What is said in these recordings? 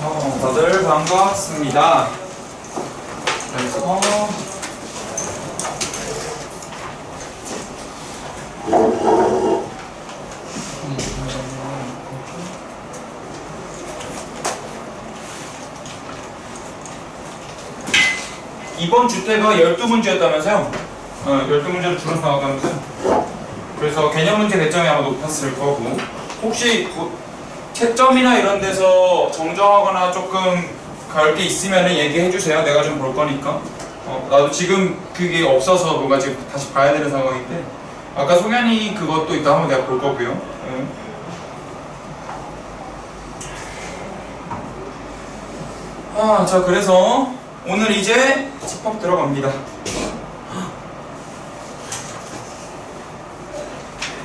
다들 반갑습니다. 그래서 이번 주제가 12문제였다면서요? 12문제로 줄여서 나왔다면서요? 그래서 개념 문제 배점이 아마 높았을 거고, 혹시 채점이나 이런 데서 정정하거나 조금 갈 게 있으면 얘기해 주세요. 내가 좀 볼 거니까. 나도 지금 그게 없어서 뭔가 지금 다시 봐야 되는 상황인데, 아까 송현이 그것도 이따 한번 내가 볼 거고요. 자, 그래서 오늘 이제 집합 들어갑니다.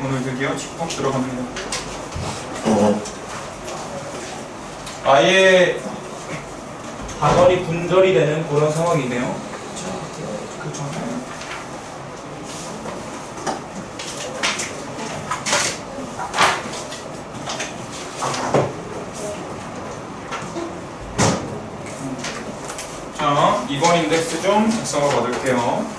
오늘 드디어 집합 들어갑니다. 아예 단원이 분절이 되는 그런 상황이네요. 그 전에 자, 이번 인덱스 좀 작성을 받을게요.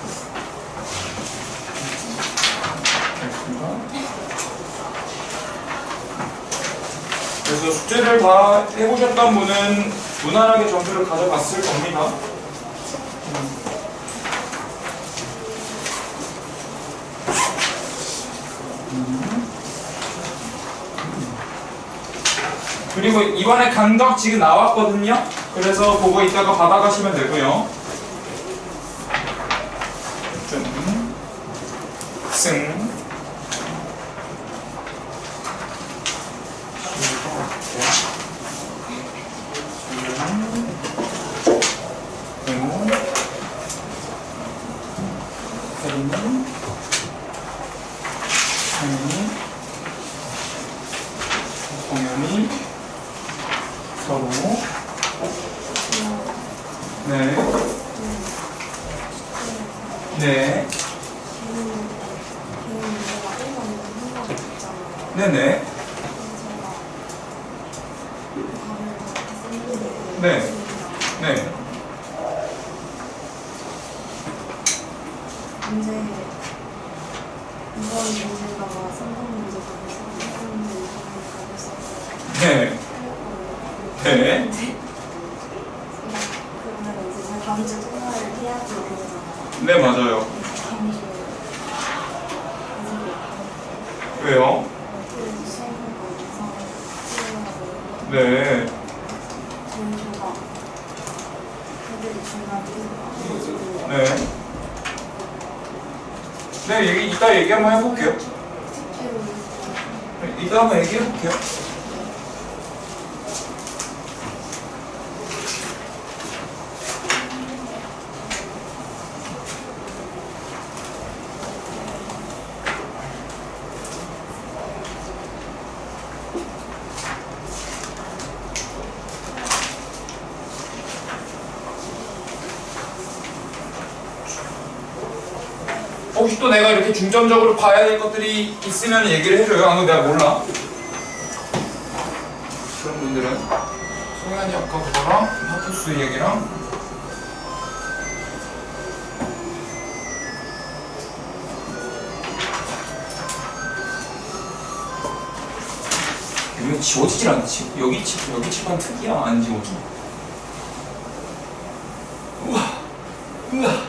그래서 숙제를 다 해보셨던 분은 무난하게 점수를 가져갔을 겁니다. 그리고 이번에 간격 지금 나왔거든요. 그래서 그거 이따가 받아가시면 되고요. 승 공연이 서로 네. 네. 네네. 네. 네. 문제 이번 문제가 3번 문제가 돼서 2번 문제 가겠어요. 네. 네. 그러면 이제 저희 다음 주 토요일 해야지 되잖아요. 네, 맞아요. 다음 주 왜요? 수행하고 있어서 네. 저희 조가 애들이 중간에 네. 네, 이따 얘기 한번 해볼게요. 특혜로 이따 한번 얘기해볼게요. 혹시 또 내가 이렇게 중점적으로 봐야 될 것들이 있으면 얘기를 해줘요. 안 그러면 내가 몰라. 그런 분들은 송현이 아까 그거랑 하프스 얘기랑 이거 지워지질 않지. 여기 칠판 특이야. 안 지워져. 우와. 우와.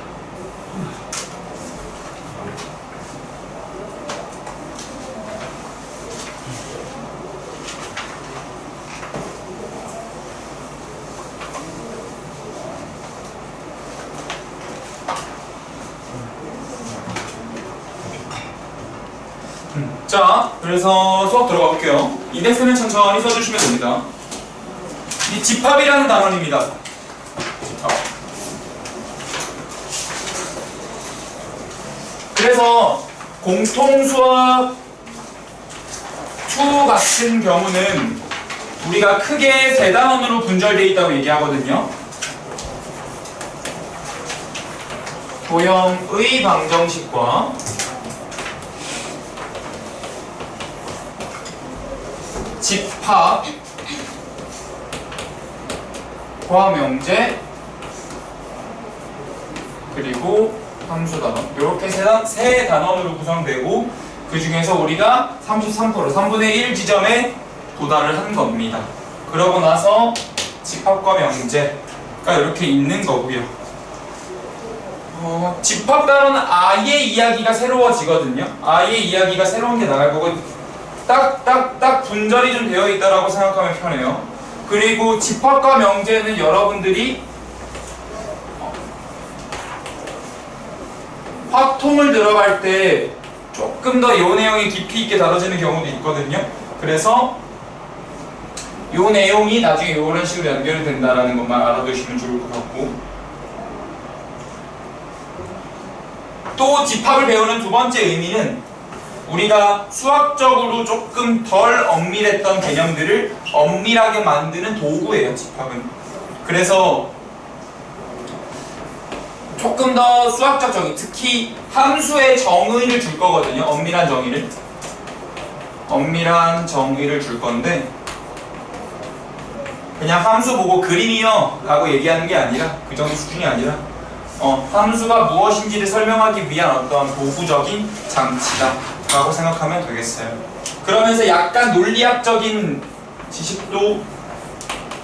자, 그래서 수업 들어가 볼게요. 인덱스는 천천히 써주시면 됩니다. 이 집합이라는 단원입니다. 집합. 그래서 공통수학 2 같은 경우는 우리가 크게 세 단원으로 분절되어 있다고 얘기하거든요. 도형의 방정식과 집합 포함 영재 그리고 함수 단원 이렇게 세 단원으로 구성되고 그 중에서 우리가 33% 3분의 1 지점에 도달을 한 겁니다. 그러고 나서 집합과 명제가 이렇게 있는 거고요. 집합 단원은 아예 이야기가 새로워지거든요. 아예 이야기가 새로운 게 나갈 거고 딱 분절이 좀 되어 있다라고 생각하면 편해요. 그리고 집합과 명제는 여러분들이 확통을 들어갈 때 조금 더 이 내용이 깊이 있게 다뤄지는 경우도 있거든요. 그래서 이 내용이 나중에 이런 식으로 연결이 된다는 것만 알아두시면 좋을 것 같고, 또 집합을 배우는 두 번째 의미는 우리가 수학적으로 조금 덜 엄밀했던 개념들을 엄밀하게 만드는 도구예요, 집합은. 그래서 조금 더 수학적 정의, 특히 함수의 정의를 줄 거거든요. 엄밀한 정의를 줄 건데, 그냥 함수 보고 그림이요 라고 얘기하는 게 아니라, 그 정도 수준이 아니라 함수가 무엇인지를 설명하기 위한 어떤 도구적인 장치다 라고 생각하면 되겠어요. 그러면서 약간 논리학적인 지식도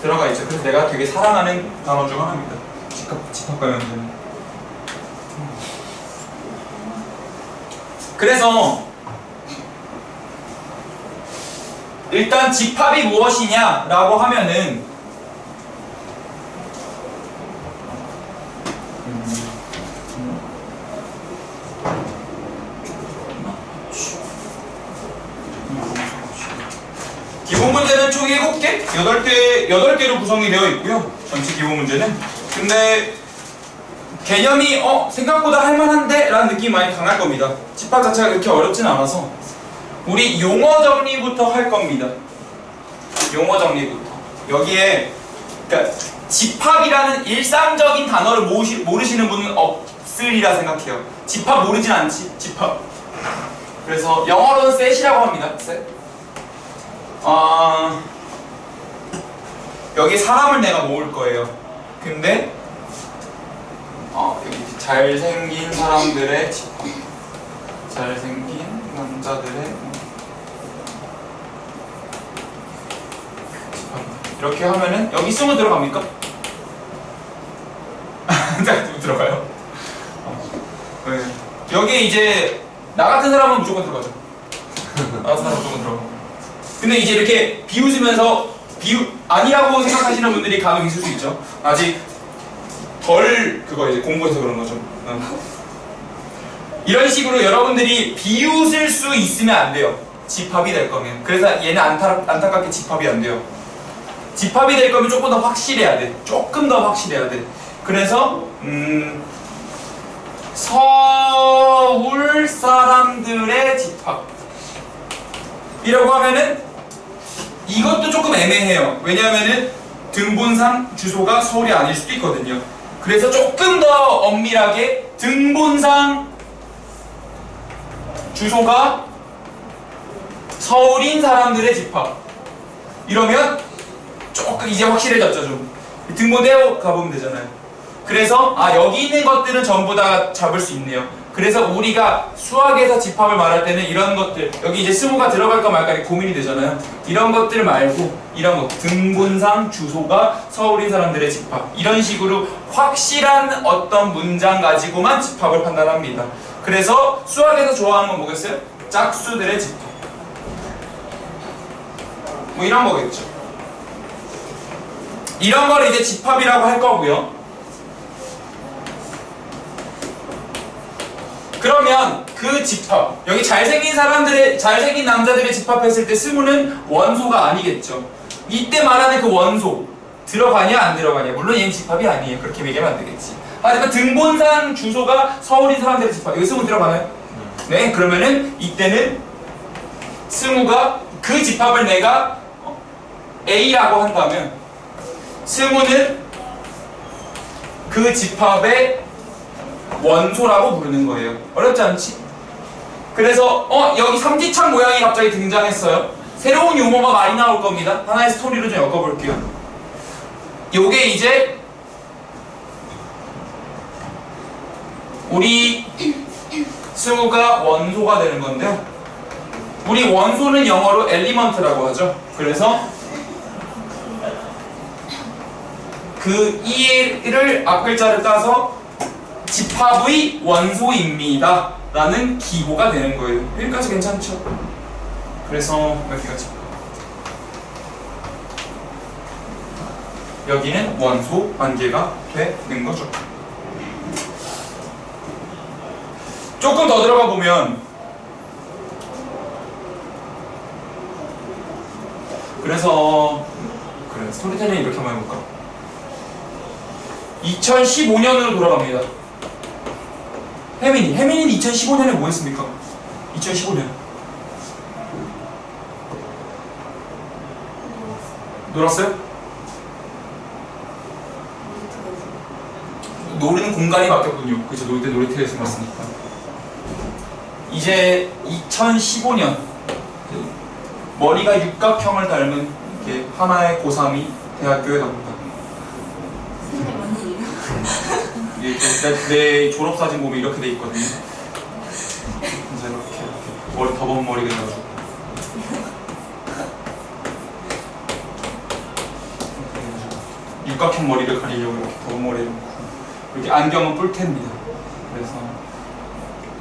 들어가 있죠. 그래서 내가 되게 사랑하는 단어 중 하나입니다. 집합과 명제는. 그래서 일단 집합이 무엇이냐라고 하면은 기본 문제는 총 7개? 8개로 구성이 되어 있고요. 전체 기본 문제는. 근데 개념이 생각보다 할만한데? 라는 느낌이 많이 강할 겁니다. 집합 자체가 그렇게 어렵진 않아서 우리 용어 정리부터 할 겁니다. 용어 정리부터. 여기에 그러니까 집합이라는 일상적인 단어를 모르시는 분은 없으리라 생각해요. 집합 모르진 않지? 집합. 그래서 영어로는 셋이라고 합니다. 셋. 여기 사람을 내가 모을 거예요. 근데 여기 잘생긴 사람들의 집합. 잘생긴 남자들의 집합. 이렇게 하면은 여기 스무 들어갑니까? 들어가요? 네. 여기 이제 나 같은 사람은 무조건 들어가죠. 나 같은 사람은 무조건 들어가. 근데 이제 이렇게 비웃으면서 아니라고 생각하시는 분들이 간혹 있을 수 있죠. 아직 덜 그거 이제 공부해서 그런 거죠. 이런 식으로 여러분들이 비웃을 수 있으면 안 돼요. 집합이 될 거면. 그래서 얘는 안타깝게 집합이 안 돼요. 집합이 될 거면 조금 더 확실해야 돼. 조금 더 확실해야 돼. 그래서 서울 사람들의 집합 이라고 하면은 이것도 조금 애매해요. 왜냐하면은 등본상 주소가 서울이 아닐 수도 있거든요. 그래서 조금 더 엄밀하게 등본상 주소가 서울인 사람들의 집합 이러면 조금 이제 확실해졌죠. 좀 등본 떼어 가보면 되잖아요. 그래서 여기 있는 것들은 전부 다 잡을 수 있네요. 그래서 우리가 수학에서 집합을 말할 때는 이런 것들, 여기 이제 스무가 들어갈까 말까 고민이 되잖아요. 이런 것들 말고 이런 거, 등본상 주소가 서울인 사람들의 집합, 이런 식으로 확실한 어떤 문장 가지고만 집합을 판단합니다. 그래서 수학에서 좋아하는 건 뭐겠어요? 짝수들의 집합, 뭐 이런 거겠죠. 이런 걸 이제 집합이라고 할 거고요. 그러면 그 집합, 여기 잘생긴 남자들의 집합했을 때 스무는 원소가 아니겠죠. 이때 말하는 그 원소 들어가냐 안 들어가냐. 물론 얘는 집합이 아니에요. 그렇게 얘기하면 안 되겠지. 하지만 등본상 주소가 서울인 사람들의 집합, 여기 스무 들어가나요? 네. 그러면은 이때는 스무가 그 집합을 내가 A라고 한다면 스무는 그 집합의 원소라고 부르는 거예요. 어렵지 않지? 그래서 여기 삼지창 모양이 갑자기 등장했어요. 새로운 용어가 많이 나올 겁니다. 하나의 스토리로 좀 엮어볼게요. 요게 이제 우리 수가 원소가 되는 건데요. 우리 원소는 영어로 엘리먼트라고 하죠. 그래서 그 E를 앞글자를 따서 집합의 원소입니다 라는 기호가 되는 거예요. 여기까지 괜찮죠? 그래서 여기까지. 여기는 원소 관계가 되는 거죠. 조금 더 들어가 보면 그래서 그래 스토리텔링 이렇게 한번 해볼까? 2015년으로 돌아갑니다. 혜민이는 2015년에 뭐 했습니까? 2015년 놀았어요? 노는 공간이 바뀌었군요. 그죠? 놀 때 놀이터에서 왔으니까. 이제 2015년 머리가 육각형을 닮은 이렇게 하나의 고3이 대학교에 나옵니다. 내 졸업사진 보면 이렇게 돼 있거든요. 이제 이렇게 머리 더벅 머리가 돼가지고 육각형 머리를 가리려고 이렇게 더벅 머리를 놓고 이렇게 안경은 뿔테입니다. 그래서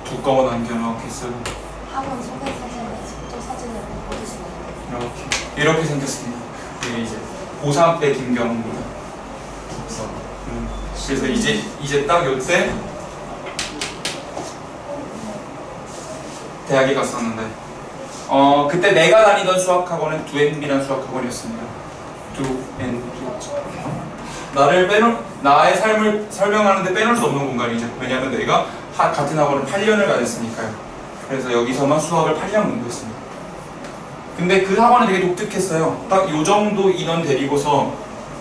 두꺼운 안경을 이렇게 쓰고 학원 소개 사진에 직접 사진을 보여주시나요? 이렇게 생겼습니다. 이게 이제 고3 때 김경호입니다. 그래서 이제 딱 요때 대학에 갔었는데 그때 내가 다니던 수학학원은 두앤비라는 수학학원이었습니다. 두앤비였죠. 나의 삶을 설명하는데 빼놓을 수 없는 공간이죠. 왜냐하면 내가 같은 학원을 8년을 다녔으니까요. 그래서 여기서만 수학을 8년 공부했습니다. 근데 그 학원은 되게 독특했어요. 딱 요 정도 인원 데리고서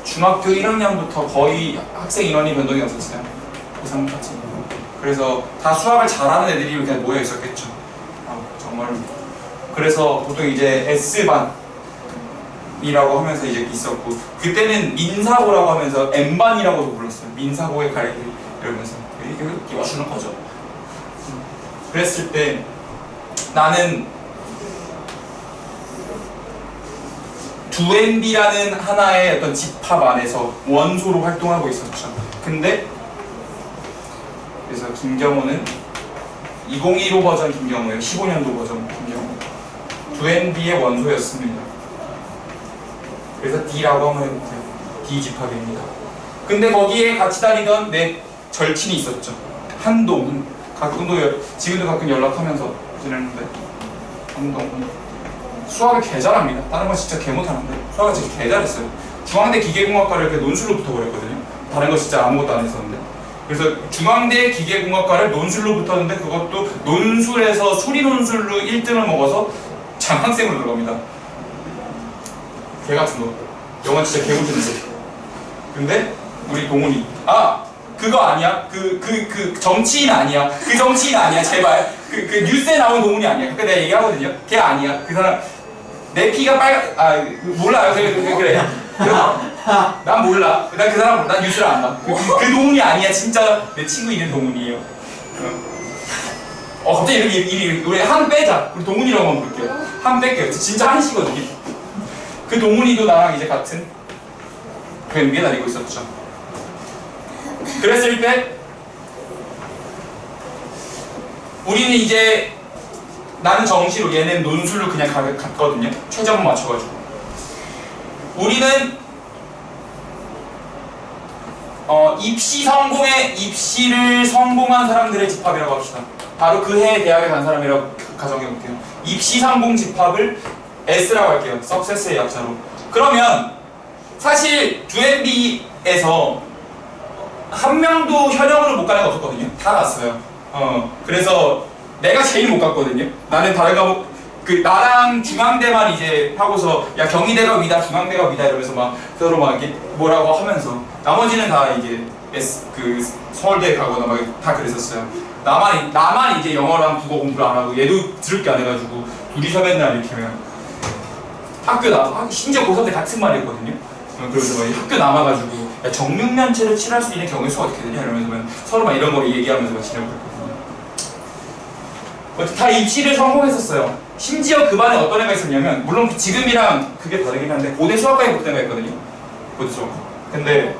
중학교 1학년부터 거의 학생 인원이 변동이 없었어요. 고3까지. 그래서 다 수학을 잘하는 애들이 이렇게 모여 있었겠죠. 정말로. 그래서 보통 이제 S반이라고 하면서 이제 있었고, 그때는 민사고라고 하면서 M반이라고도 불렀어요. 민사고의 가리기 이러면서. 이게 끼워주는 거죠. 그랬을 때 나는 두앤비라는 하나의 어떤 집합 안에서 원소로 활동하고 있었죠. 근데 그래서 김경호는 2015 버전 김경호예요. 15년도 버전 김경호. 두앤비의 원소였습니다. 그래서 D라고 한번 해볼게요. D 집합입니다. 근데 거기에 같이 다니던 내 절친이 있었죠. 한동훈. 지금도 가끔 연락하면서 지내는데 한동훈. 수학을 개 잘합니다. 다른 건 진짜 개 못하는데 수학을 진짜 개 잘했어요. 중앙대 기계공학과를 이렇게 논술로 붙어버렸거든요. 다른 거 진짜 아무것도 안 했었는데. 그래서 중앙대 기계공학과를 논술로 붙었는데 그것도 논술에서 수리논술로 1등을 먹어서 장학생으로 들어갑니다. 개 같은 거. 영어 진짜 개 못했는데. 근데 우리 동훈이 그거 아니야? 그 정치인 아니야? 그 정치인 아니야? 제발. 그 뉴스에 나온 동훈이 아니야? 그러니까 내가 얘기하거든요. 걔 아니야. 그 사람 내 피가 몰라요. 그래. 난 몰라. 난 그 사람 몰라. 난 뉴스를 안 봐. 그 동훈이 아니야. 진짜 내 친구 있는 동훈이에요. 갑자기 이렇게 우리 한 빼자. 우리 동훈이라고만 부를게요. 한 뺄게요. 진짜 한시거든요. 그 동훈이도 나랑 이제 같은 그 위에 다니고 있었죠. 그랬을 때 우리는 이제 나는 정시로 얘는 논술로 그냥 갔거든요. 최저만 맞춰가지고 우리는 입시를 성공한 사람들의 집합이라고 합시다. 바로 그 해에 대학에 간 사람이라고 가정해볼게요. 입시 성공 집합을 S라고 할게요. Success의 약자로. 그러면 사실 두앤비에서 한 명도 현역으로 못 가는 게 없었거든요. 다 갔어요. 그래서 내가 제일 못 갔거든요. 나는 다른 과목 나랑 중앙대만 이제 하고서 야 경희대가 위다 중앙대가 위다 이러면서 막 서로 막 이렇게 뭐라고 하면서 나머지는 다 이제 서울대 가거나 막 다 그랬었어요. 나만 이제 영어랑 국어 공부를 안 하고 얘도 드럽게 안 해가지고 둘이서 맨날 이렇게 하면 학교 심지어 고3 때 같은 반 했거든요. 그러면서 막 학교 남아가지고 야, 정육면체를 칠할 수 있는 경우의 수가 어떻게 되냐 이러면서 막 서로 막 이런 거 얘기하면서 막 지내고 그랬거든요. 다 입시를 성공했었어요. 심지어 그 반에 어떤 애가 있었냐면, 물론 지금이랑 그게 다르긴 한데 고대 수학과에 붙은 애가 있거든요. 고대 수학. 근데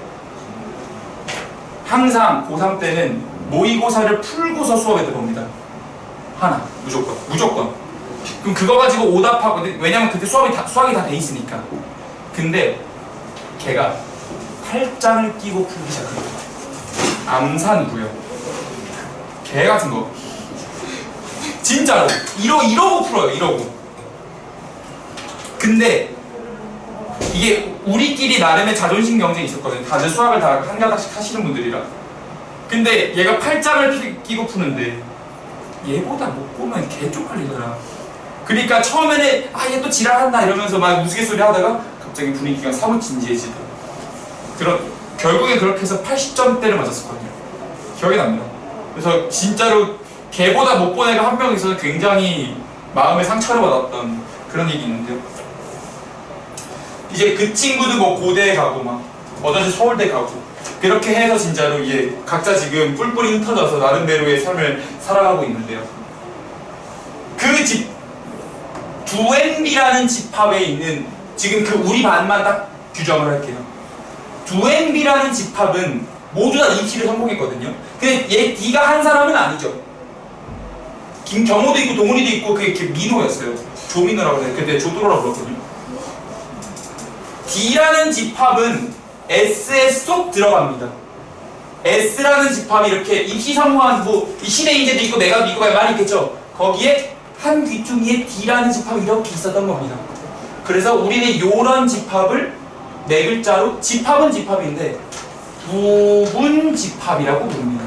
항상 고3 때는 모의고사를 풀고서 수업에 들어옵니다. 하나 무조건. 그럼 그거 가지고 오답하고, 왜냐면 그때 수학이 다 돼 있으니까. 근데 걔가 8장을 끼고 풀기 시작해요. 암산구요. 개 같은 거. 진짜로 이러고 풀어요. 이러고. 근데 이게 우리끼리 나름의 자존심 경쟁이 있었거든요. 다들 수학을 다 한 가닥씩 하시는 분들이라. 근데 얘가 8장을 끼고 푸는데 얘보다 못 보면 개 쪽팔리더라. 그러니까 처음에는 얘 또 지랄한다 이러면서 막 우스갯소리 하다가 갑자기 분위기가 사뭇 진지해지더라. 결국에 그렇게 해서 80점대를 맞았었거든요. 기억이 납니다. 그래서 진짜로 걔보다 못 본 애가 한 명 있어서 굉장히 마음에 상처를 받았던 그런 얘기 있는데요. 이제 그 친구도 뭐 고대에 가고 막 어쩐지 서울대 가고 그렇게 해서 진짜로 이제 각자 지금 뿔뿔이 흩어져서 나름대로의 삶을 살아가고 있는데요. 그 집 두앤비라는 집합에 있는, 지금 그 우리 반만 딱 규정을 할게요. 두앤비라는 집합은 모두 다 입시를 성공했거든요. 근데 얘 D가 한 사람은 아니죠. 김경호도 있고 동훈이도 있고 그게 민호였어요. 조민호라고 해요. 그때 조도로라고 불렀거든요. D라는 집합은 S에 쏙 들어갑니다. S라는 집합이 이렇게 입시 성공한 이 시대인재도 있고 내가 있고 많이 있겠죠. 거기에 한 귀퉁이에 D라는 집합이 이렇게 있었던 겁니다. 그래서 우리는 요런 집합을 네 글자로, 집합은 집합인데 부분집합이라고 부릅니다.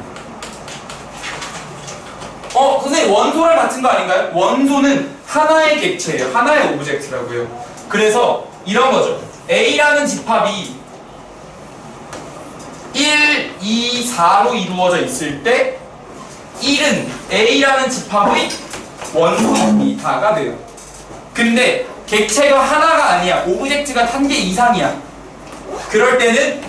선생님 원소랑 같은 거 아닌가요? 원소는 하나의 객체예요. 하나의 오브젝트라고요. 그래서 이런 거죠. A라는 집합이 1, 2, 4로 이루어져 있을 때 1은 A라는 집합의 원소입니다가 돼요. 근데 객체가 하나가 아니야. 오브젝트가 한 개 이상이야. 그럴 때는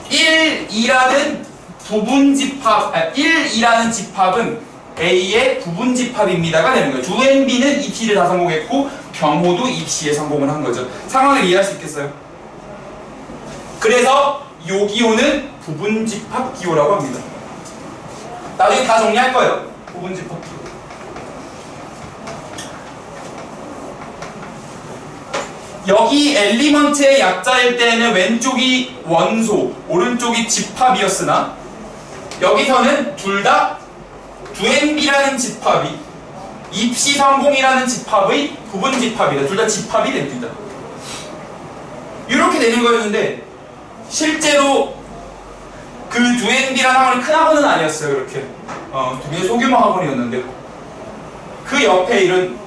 1, 2라는 부분집합, 1, 2라는 집합은 A의 부분집합입니다가 되는 거예요. 두앤비는 입시를 다 성공했고 경호도 입시에 성공을 한 거죠. 상황을 이해할 수 있겠어요? 그래서 요 기호는 부분집합 기호라고 합니다. 나중에 다 정리할 거예요. 부분집합 기호. 여기 엘리먼트의 약자일 때는 왼쪽이 원소, 오른쪽이 집합이었으나 여기서는 둘 다 두앤비라는 집합이 입시성공이라는 집합의 부분집합이다. 둘 다 집합이 됩니다. 이렇게 되는 거였는데 실제로 그 두앤비라는 학원이 큰 학원은 아니었어요. 그렇게 되게 소규모 학원이었는데 그 옆에 이런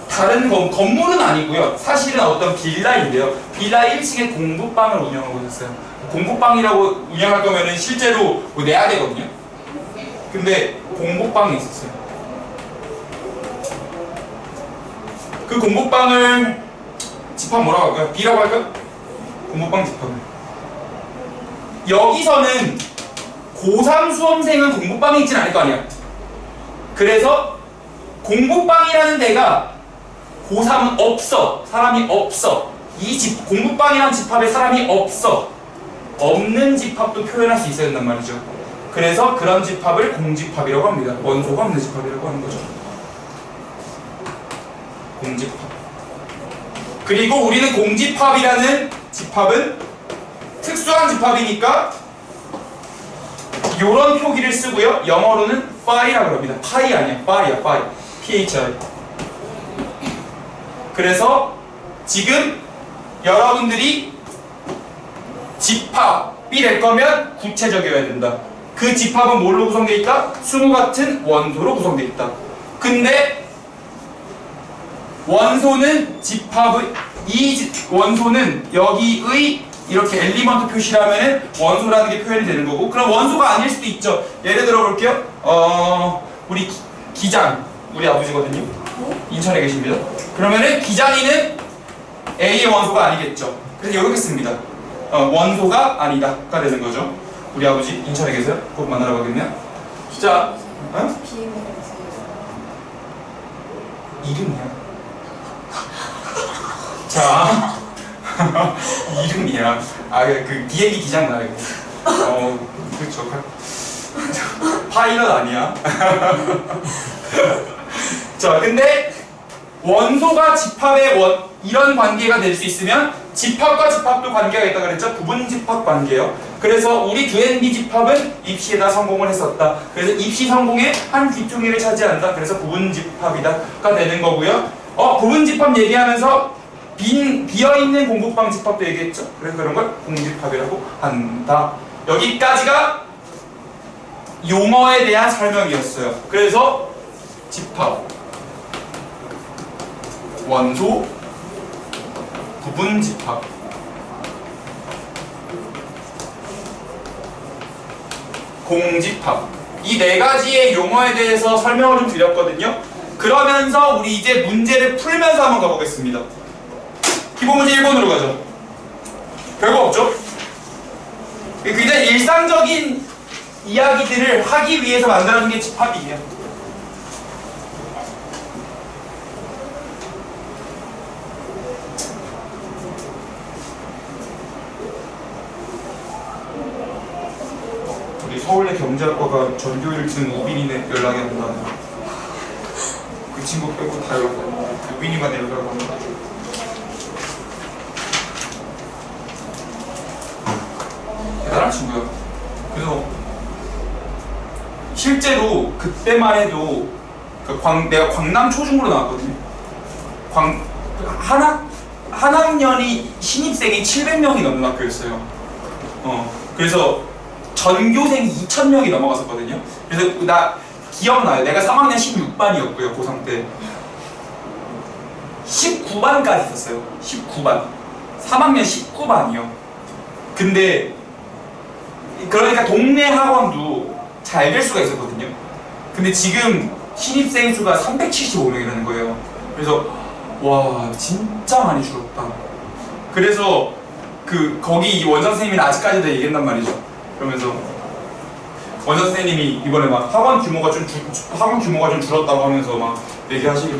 다른 건물은 아니고요. 사실은 어떤 빌라인데요. 빌라 1층에 공부방을 운영하고 있었어요. 공부방이라고 운영할 거면은 실제로 뭐 내야 되거든요. 근데 공부방이 있었어요. 그 공부방을 집합 뭐라고 할까요? B라고 할까요? 공부방 집합을. 여기서는 고3 수험생은 공부방에 있진 않을 거 아니야. 그래서 공부방이라는 데가 고3은 없어. 사람이 없어. 공부방이라는 집합에 사람이 없어. 없는 집합도 표현할 수 있어야 된단 말이죠. 그래서 그런 집합을 공집합이라고 합니다. 원소가 없는 집합이라고 하는 거죠. 공집합. 그리고 우리는 공집합이라는 집합은 특수한 집합이니까 이런 표기를 쓰고요. 영어로는 파이라고 합니다. 파이 아니야. 파이야. 파이. PHI. 그래서 지금 여러분들이 집합이 될 거면 구체적이어야 된다. 그 집합은 뭘로 구성되어 있다? 수무 같은 원소로 구성되어 있다. 근데 원소는 이 원소는 여기의 이렇게 엘리먼트 표시라면 원소라는 게 표현이 되는 거고, 그럼 원소가 아닐 수도 있죠. 예를 들어 볼게요. 우리 기장, 우리 아버지거든요. 인천에 계십니다. 그러면은 기장이는 A의 원소가 아니겠죠. 그래서 여기 있습니다. 원소가 아니다가 되는 거죠. 우리 아버지 인천에 계세요? 곧 만나러 가겠네요. 자, 이름이야. 자, 이름이야. 그 비행기 기장 말고. 그렇죠. 파일럿 아니야. 자, 근데 원소가 집합의 이런 관계가 될 수 있으면 집합과 집합도 관계가 있다 그랬죠? 부분 집합 관계요. 그래서 우리 2NB 집합은 입시에다 성공을 했었다. 그래서 입시 성공의 한 귀퉁이를 차지한다. 그래서 부분 집합이다가 되는 거고요. 부분 집합 얘기하면서 비어있는 공급방 집합도 얘기했죠. 그래서 그런 걸 공집합이라고 한다. 여기까지가 용어에 대한 설명이었어요. 그래서 집합, 원소, 부분 집합, 공집합, 이 네 가지의 용어에 대해서 설명을 좀 드렸거든요. 그러면서 우리 이제 문제를 풀면서 한번 가보겠습니다. 기본 문제 1번으로 가죠. 별거 없죠? 굉장히 일상적인 이야기들을 하기 위해서 만들어진 게 집합이에요. 우리 서울대 경제학과가 전교일 든 우빈이네 연락이 안 나네. 그 친구 빼고 다 연락 안 나네. 우빈이만 연락 안 나네. 대단한 친구야. 그래서 실제로 그때만 해도 내가 광남 초중으로 나왔거든요. 한 학년이 신입생이 700명이 넘는 학교였어요. 그래서 전교생이 2000명이 넘어갔었거든요. 그래서 나 기억나요. 내가 3학년 16반이었고요. 고3 때 19반까지 있었어요. 19반 3학년 19반이요. 근데 그러니까 동네 학원도 잘 될 수가 있었거든요. 근데 지금 신입생 수가 375명이라는 거예요. 그래서 와 진짜 많이 줄었다. 그래서 거기 원장 선생님이 아직까지도 얘기한단 말이죠. 그러면서 원장 선생님이 이번에 막 학원 규모가 좀 줄었다고 하면서 막 얘기하시길래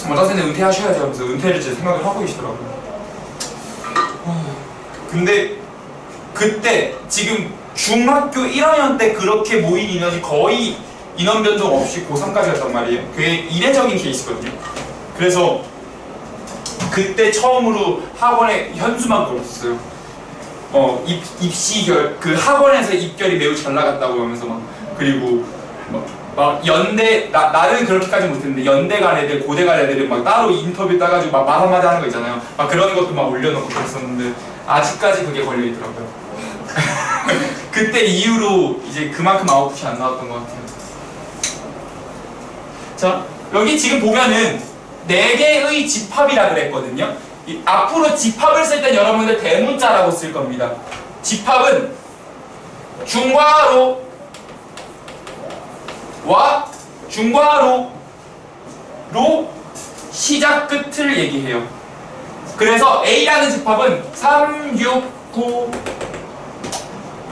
원장 선생님 은퇴하셔야죠 하면서 은퇴를 제 생각을 하고 계시더라고요. 근데 그때 지금 중학교 1학년 때 그렇게 모인 인원이 거의 인원 변동 없이 고3까지 갔단 말이에요. 그게 이례적인 케이스거든요. 그래서 그때 처음으로 학원에 현수막 걸었어요. 그 학원에서 입결이 매우 잘 나갔다고 하면서 막 그리고 막 연대 나는 그렇게까지 못했는데 연대 간 애들 고대 간 애들은 막 따로 인터뷰 따가지고 막 말 한마디 하는 거 있잖아요. 막 그런 것도 막 올려놓고 그랬었는데 아직까지 그게 걸려있더라고요. 그때 이후로 이제 그만큼 아웃풋이 안 나왔던 것 같아요. 자, 여기 지금 보면은 4개의 집합이라 그랬거든요. 앞으로 집합을 쓸 땐 여러분들 대문자라고 쓸 겁니다. 집합은 중괄호와 중괄호로 시작 끝을 얘기해요. 그래서 A라는 집합은 3, 6, 9,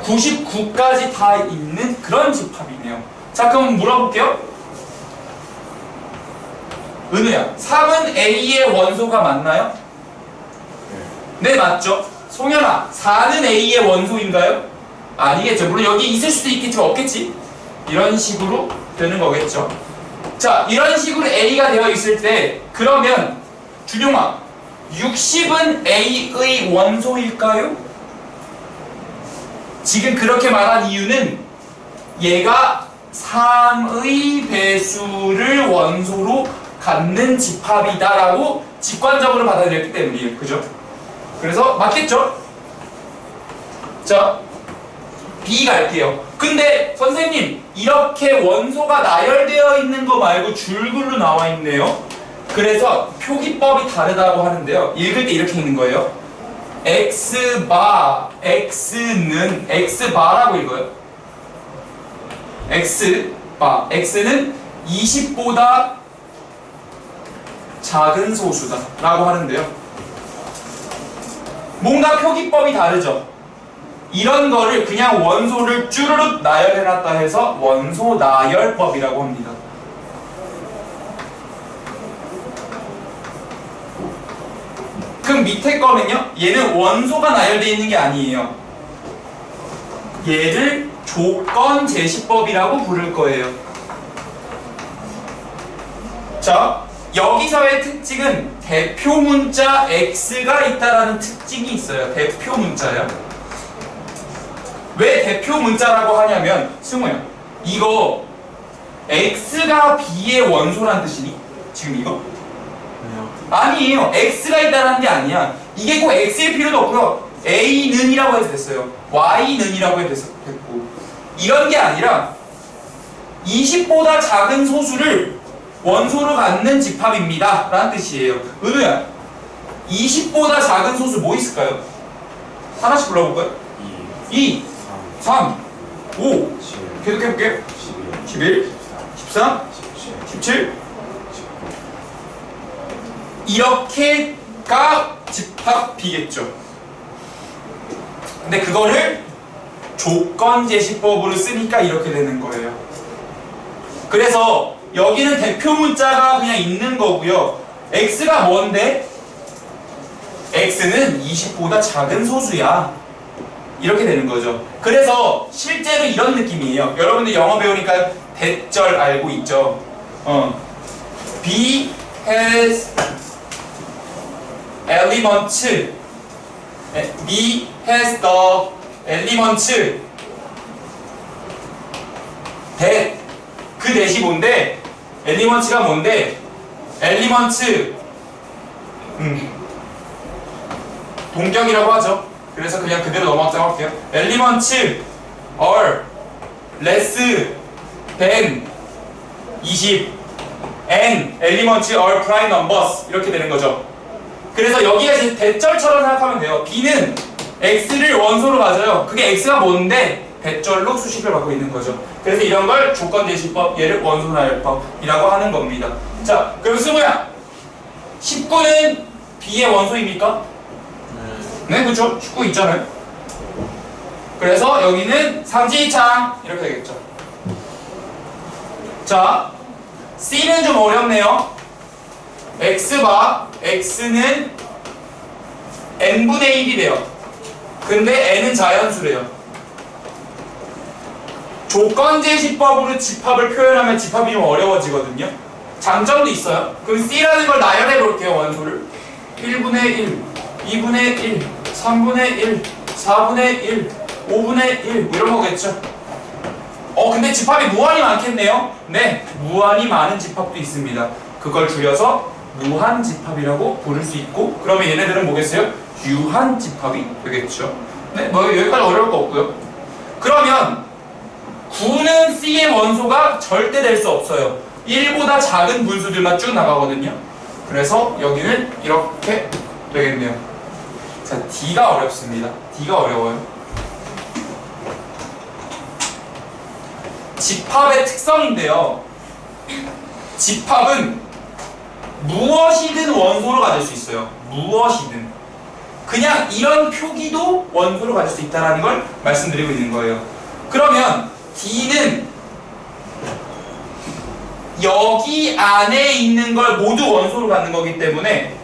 99까지 다 있는 그런 집합이네요. 자, 그럼 물어볼게요. 은우야, 3은 A의 원소가 맞나요? 네, 맞죠? 송현아, 4는 A의 원소인가요? 아니겠죠. 물론 여기 있을 수도 있겠지만 없겠지. 이런 식으로 되는 거겠죠. 자, 이런 식으로 A가 되어 있을 때 그러면 준용아, 60은 A의 원소일까요? 지금 그렇게 말한 이유는 얘가 3의 배수를 원소로 갖는 집합이다라고 직관적으로 받아들였기 때문이에요. 그죠? 그래서 맞겠죠? 자, B 갈게요. 근데 선생님 이렇게 원소가 나열되어 있는 거 말고 줄글로 나와 있네요. 그래서 표기법이 다르다고 하는데요. 읽을 때 이렇게 읽는 거예요. X바, X는 X바라고 읽어요. X바, X는 20보다 작은 소수다 라고 하는데요. 뭔가 표기법이 다르죠. 이런 거를 그냥 원소를 쭈르륵 나열해놨다 해서 원소 나열법이라고 합니다. 그럼 밑에 거는요? 얘는 원소가 나열되어 있는 게 아니에요. 얘를 조건 제시법이라고 부를 거예요. 자, 여기서의 특징은 대표 문자 X가 있다라는 특징이 있어요. 대표 문자요. 왜 대표 문자라고 하냐면, 승우야, 이거 X가 B의 원소란 뜻이니? 지금 이거? 아니에요. X가 있다는 게 아니야. 이게 꼭 X일 필요도 없고요. A는이라고 해도 됐어요. Y는이라고 해도 됐고. 이런 게 아니라 20보다 작은 소수를 원소로 갖는 집합입니다 라는 뜻이에요. 은우야, 20보다 작은 소수 뭐 있을까요? 하나씩 불러볼까요? 2, 3, 5 계속 해볼게요. 11, 13, 17 이렇게가 집합비겠죠. 근데 그거를 조건제시법으로 쓰니까 이렇게 되는 거예요. 그래서 여기는 대표 문자가 그냥 있는 거고요. X가 뭔데? X는 20보다 작은 소수야. 이렇게 되는 거죠. 그래서 실제로 이런 느낌이에요. 여러분들 영어 배우니까 대절 알고 있죠? B has elements. B has the elements that. 그 대시 뭔데? elements가 뭔데? elements 동격이라고 하죠. 그래서 그냥 그대로 넘어가자고 할게요. elements are less than 20 and elements are prime numbers 이렇게 되는 거죠. 그래서 여기가 이제 대절처럼 생각하면 돼요. B는 X를 원소로 가져요. 그게 X가 뭔데? 대절로 수식을 받고 있는 거죠. 그래서 이런 걸 조건제시법, 얘를 원소나열법이라고 하는 겁니다. 자, 그럼 승우야, 19는 B의 원소입니까? 네, 그렇죠. 19 있잖아요. 그래서 여기는 삼지창 이렇게 되겠죠. 자, C는 좀 어렵네요. X바 X는 n분의 1이래요. 근데 n은 자연수래요. 조건제시법으로 집합을 표현하면 집합이 좀 어려워지거든요. 장점도 있어요. 그럼 C라는 걸 나열해 볼게요. 원소를 1분의 1, 2분의 1, 3분의 1, 4분의 1, 5분의 1 이런 거겠죠. 근데 집합이 무한히 많겠네요. 네, 무한히 많은 집합도 있습니다. 그걸 줄여서 무한집합이라고 부를 수 있고, 그러면 얘네들은 뭐겠어요? 유한집합이 되겠죠. 네, 뭐 여기까지 어려울 거 없고요. 그러면 9는 C의 원소가 절대 될 수 없어요. 1보다 작은 분수들만 쭉 나가거든요. 그래서 여기는 이렇게 되겠네요. 자, D가 어렵습니다. D가 어려워요. 집합의 특성인데요. 집합은 무엇이든 원소로 가질 수 있어요. 무엇이든. 그냥 이런 표기도 원소로 가질 수 있다는 걸 말씀드리고 있는 거예요. 그러면 D는 여기 안에 있는 걸 모두 원소로 갖는 거기 때문에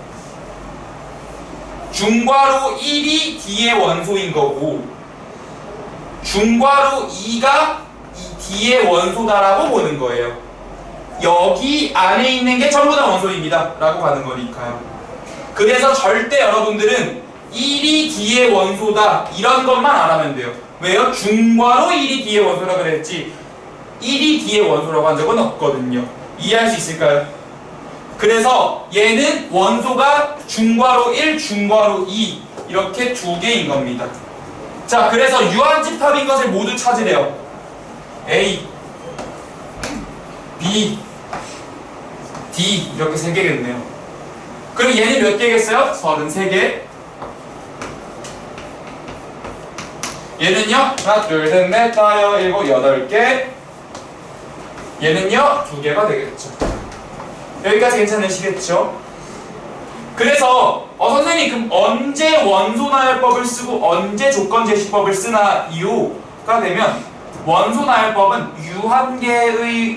중괄호 1이 D의 원소인 거고 중괄호 2가 D의 원소다라고 보는 거예요. 여기 안에 있는 게 전부 다 원소입니다 라고 가는 거니까요. 그래서 절대 여러분들은 1이 D의 원소다 이런 것만 알아면 돼요. 왜요? 중괄호 1이 D의 원소라고 그랬지 1이 D의 원소라고 한 적은 없거든요. 이해할 수 있을까요? 그래서 얘는 원소가 중괄호 1, 중괄호 2 이렇게 두 개인 겁니다. 자, 그래서 유한집합인 것을 모두 찾으래요. A, B, D 이렇게 세 개겠네요. 그럼 얘는 몇 개겠어요? 33개. 얘는요? 하나, 둘, 셋, 넷, 다섯, 일곱, 여덟 개. 얘는요? 2개가 되겠죠. 여기까지 괜찮으시겠죠? 그래서 선생님 그럼 언제 원소나열법을 쓰고 언제 조건제시법을 쓰나 이유가 되면 원소나열법은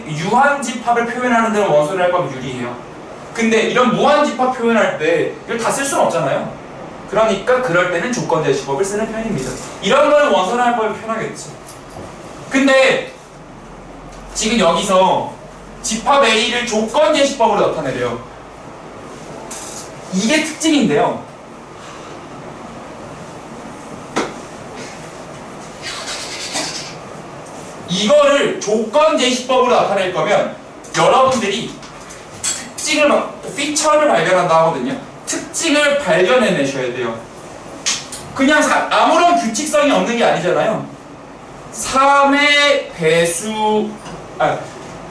유한집합을 표현하는 데는 원소나열법이 유리해요. 근데 이런 무한집합 표현할 때 이걸 다 쓸 수는 없잖아요. 그러니까 그럴 때는 조건제시법을 쓰는 편입니다. 이런 거는 원소나열법이 편하겠지. 근데 지금 여기서 집합 A를 조건제시법으로 나타내래요. 이게 특징인데요. 이거를 조건제시법으로 나타낼 거면 여러분들이 피처를 발견한다 하거든요. 특징을 발견해내셔야 돼요. 그냥 아무런 규칙성이 없는 게 아니잖아요. 3의 배수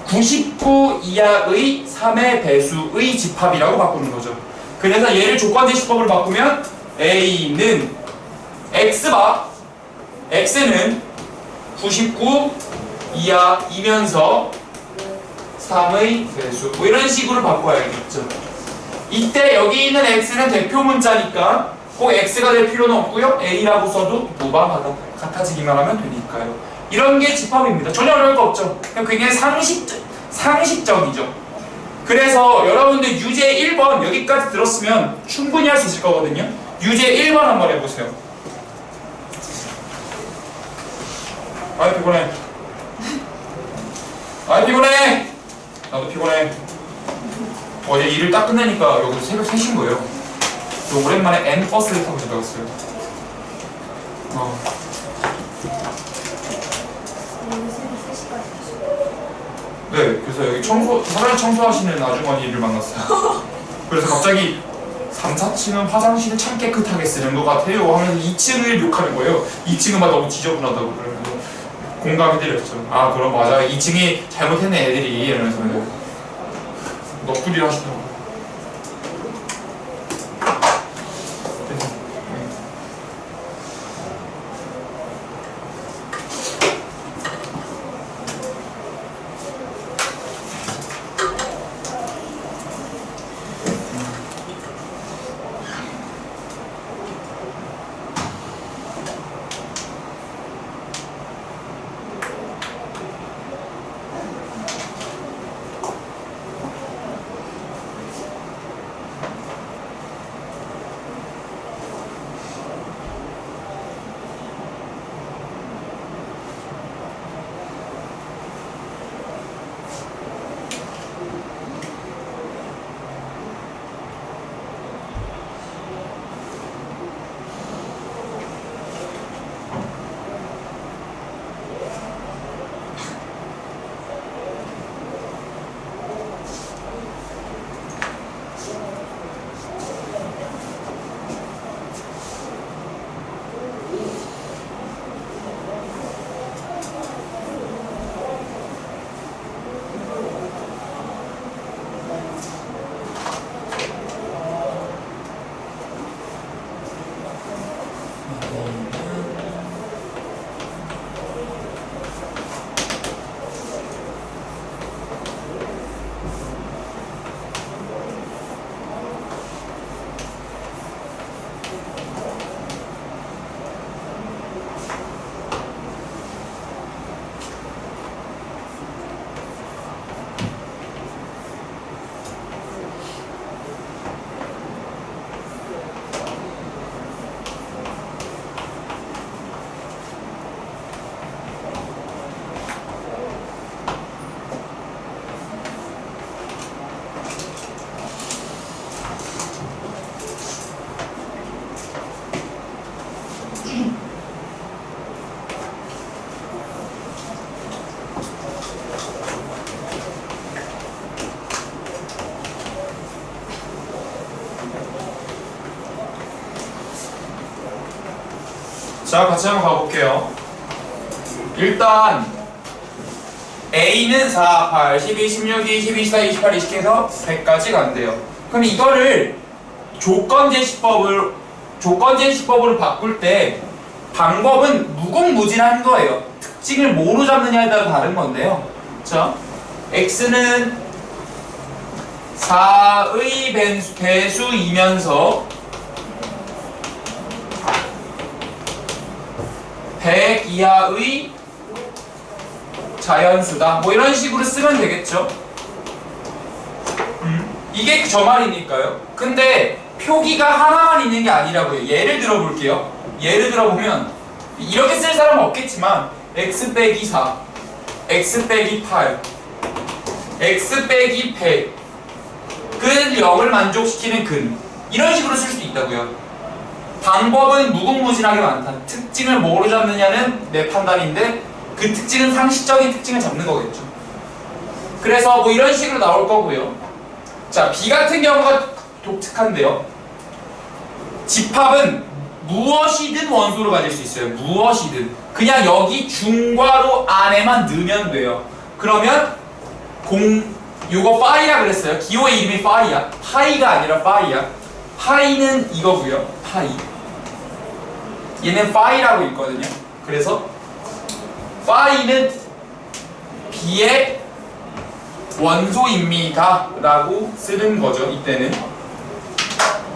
99 이하의 3의 배수의 집합이라고 바꾸는 거죠. 그래서 얘를 조건제시법으로 바꾸면 A는 X는 99 이하이면서 3의 배수 뭐 이런 식으로 바꿔야겠죠. 이때 여기 있는 X는 대표 문자니까 꼭 X가 될 필요는 없고요. A라고 써도 무방하다. 같아지기만 하면 되니까요. 이런 게 집합입니다. 전혀 어려울 거 없죠. 그냥 굉장히 상식적이죠. 그래서 여러분들 유제 1번 여기까지 들었으면 충분히 할 수 있을 거거든요. 유제 1번 한번 해보세요. 아이 피곤해. 아이 피곤해. 나도 피곤해. 어제 일을 딱 끝내니까 여기서 새벽 3시인 거예요. 저 오랜만에 N 버스를 타고 집에 갔어요. 네, 그래서 여기 사다리 청소하시는 아주머니를 만났어요. 그래서 갑자기 3, 4층은 화장실을 참 깨끗하게 쓰는 것 같아요 하면서 2층을 욕하는 거예요. 2층은 막 너무 지저분하다고. 그래서 공감해드렸죠. 아 그럼 맞아, 2층이 잘못했네 애들이 이러면서 너풀이를 하시더라고요. 자, 같이 한번 가볼게요. 일단 A는 4, 8, 12, 16, 22, 24, 28, 20 해서 100까지 간대요. 그럼 이거를 조건제시법으로 바꿀 때 방법은 무궁무진한 거예요. 특징을 뭐로 잡느냐에 따라 다른 건데요. 자, X는 4의 배수이면서 x100 이하의 자연수다. 뭐 이런 식으로 쓰면 되겠죠. 이게 저 말이니까요. 근데 표기가 하나만 있는 게 아니라고요. 예를 들어 볼게요. 예를 들어 보면 이렇게 쓸 사람은 없겠지만 x 빼기 4, x 빼기 8, x 빼기 100, 근 0을 만족시키는 근, 이런 식으로 쓸 수도 있다고요. 방법은 무궁무진하게 많다. 특징을 뭐로 잡느냐는 내 판단인데 그 특징은 상식적인 특징을 잡는 거겠죠. 그래서 뭐 이런 식으로 나올 거고요. 자, B 같은 경우가 독특한데요. 집합은 무엇이든 원소로 가질 수 있어요. 무엇이든. 그냥 여기 중괄호 안에만 넣으면 돼요. 그러면 요거 파이라 그랬어요. 기호의 이름이 파이야. 파이가 아니라 파이야. 파이는 이거고요. 파이. 얘는 파이라고 있거든요. 그래서 파이는 B의 원소입니다 라고 쓰는 거죠. 이때는.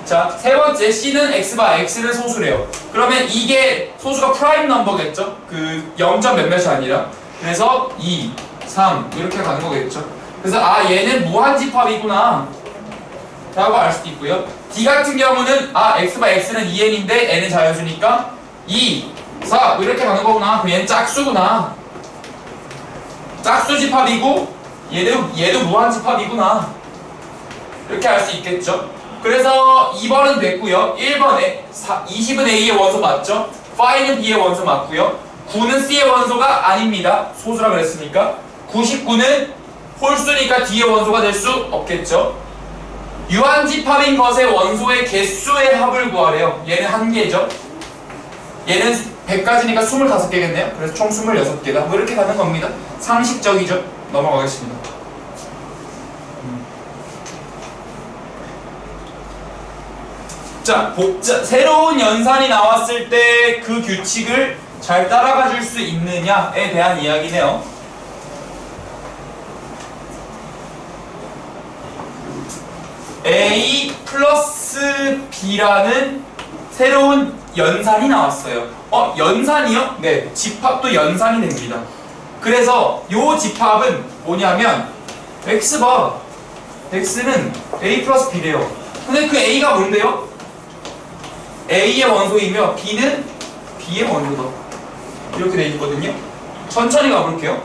자, 세 번째 C는 X바 X는 소수래요. 그러면 이게 소수가 프라임 넘버겠죠. 그 0. 몇몇이 아니라. 그래서 2, 3 이렇게 가는 거겠죠. 그래서 아, 얘는 무한집합이구나 라고 알 수도 있고요. D 같은 경우는 아, X바 X는 2n인데 n은 자연수니까 2, 4 이렇게 가는 거구나. 그럼 얘는 짝수구나. 짝수 집합이고 얘도 무한집합이구나. 이렇게 알 수 있겠죠. 그래서 2번은 됐고요. 1번에 20은 A의 원소 맞죠? 5는 B의 원소 맞고요. 9는 C의 원소가 아닙니다. 소수라 그랬으니까. 99는 홀수니까 D의 원소가 될 수 없겠죠. 유한집합인 것의 원소의 개수의 합을 구하래요. 얘는 1개죠. 얘는 100가지니까 25개겠네요. 그래서 총 26개다. 뭐 이렇게 가는 겁니다. 상식적이죠. 넘어가겠습니다. 자, 새로운 연산이 나왔을 때 그 규칙을 잘 따라가 줄 수 있느냐에 대한 이야기네요. A 플러스 B라는 새로운 연산이 나왔어요. 연산이요? 네, 집합도 연산이 됩니다. 그래서 요 집합은 뭐냐면 X봐. X는 A 플러스 B래요. 근데 그 A가 뭔데요? A의 원소이며 B는 B의 원소다. 이렇게 돼 있거든요. 천천히 가볼게요.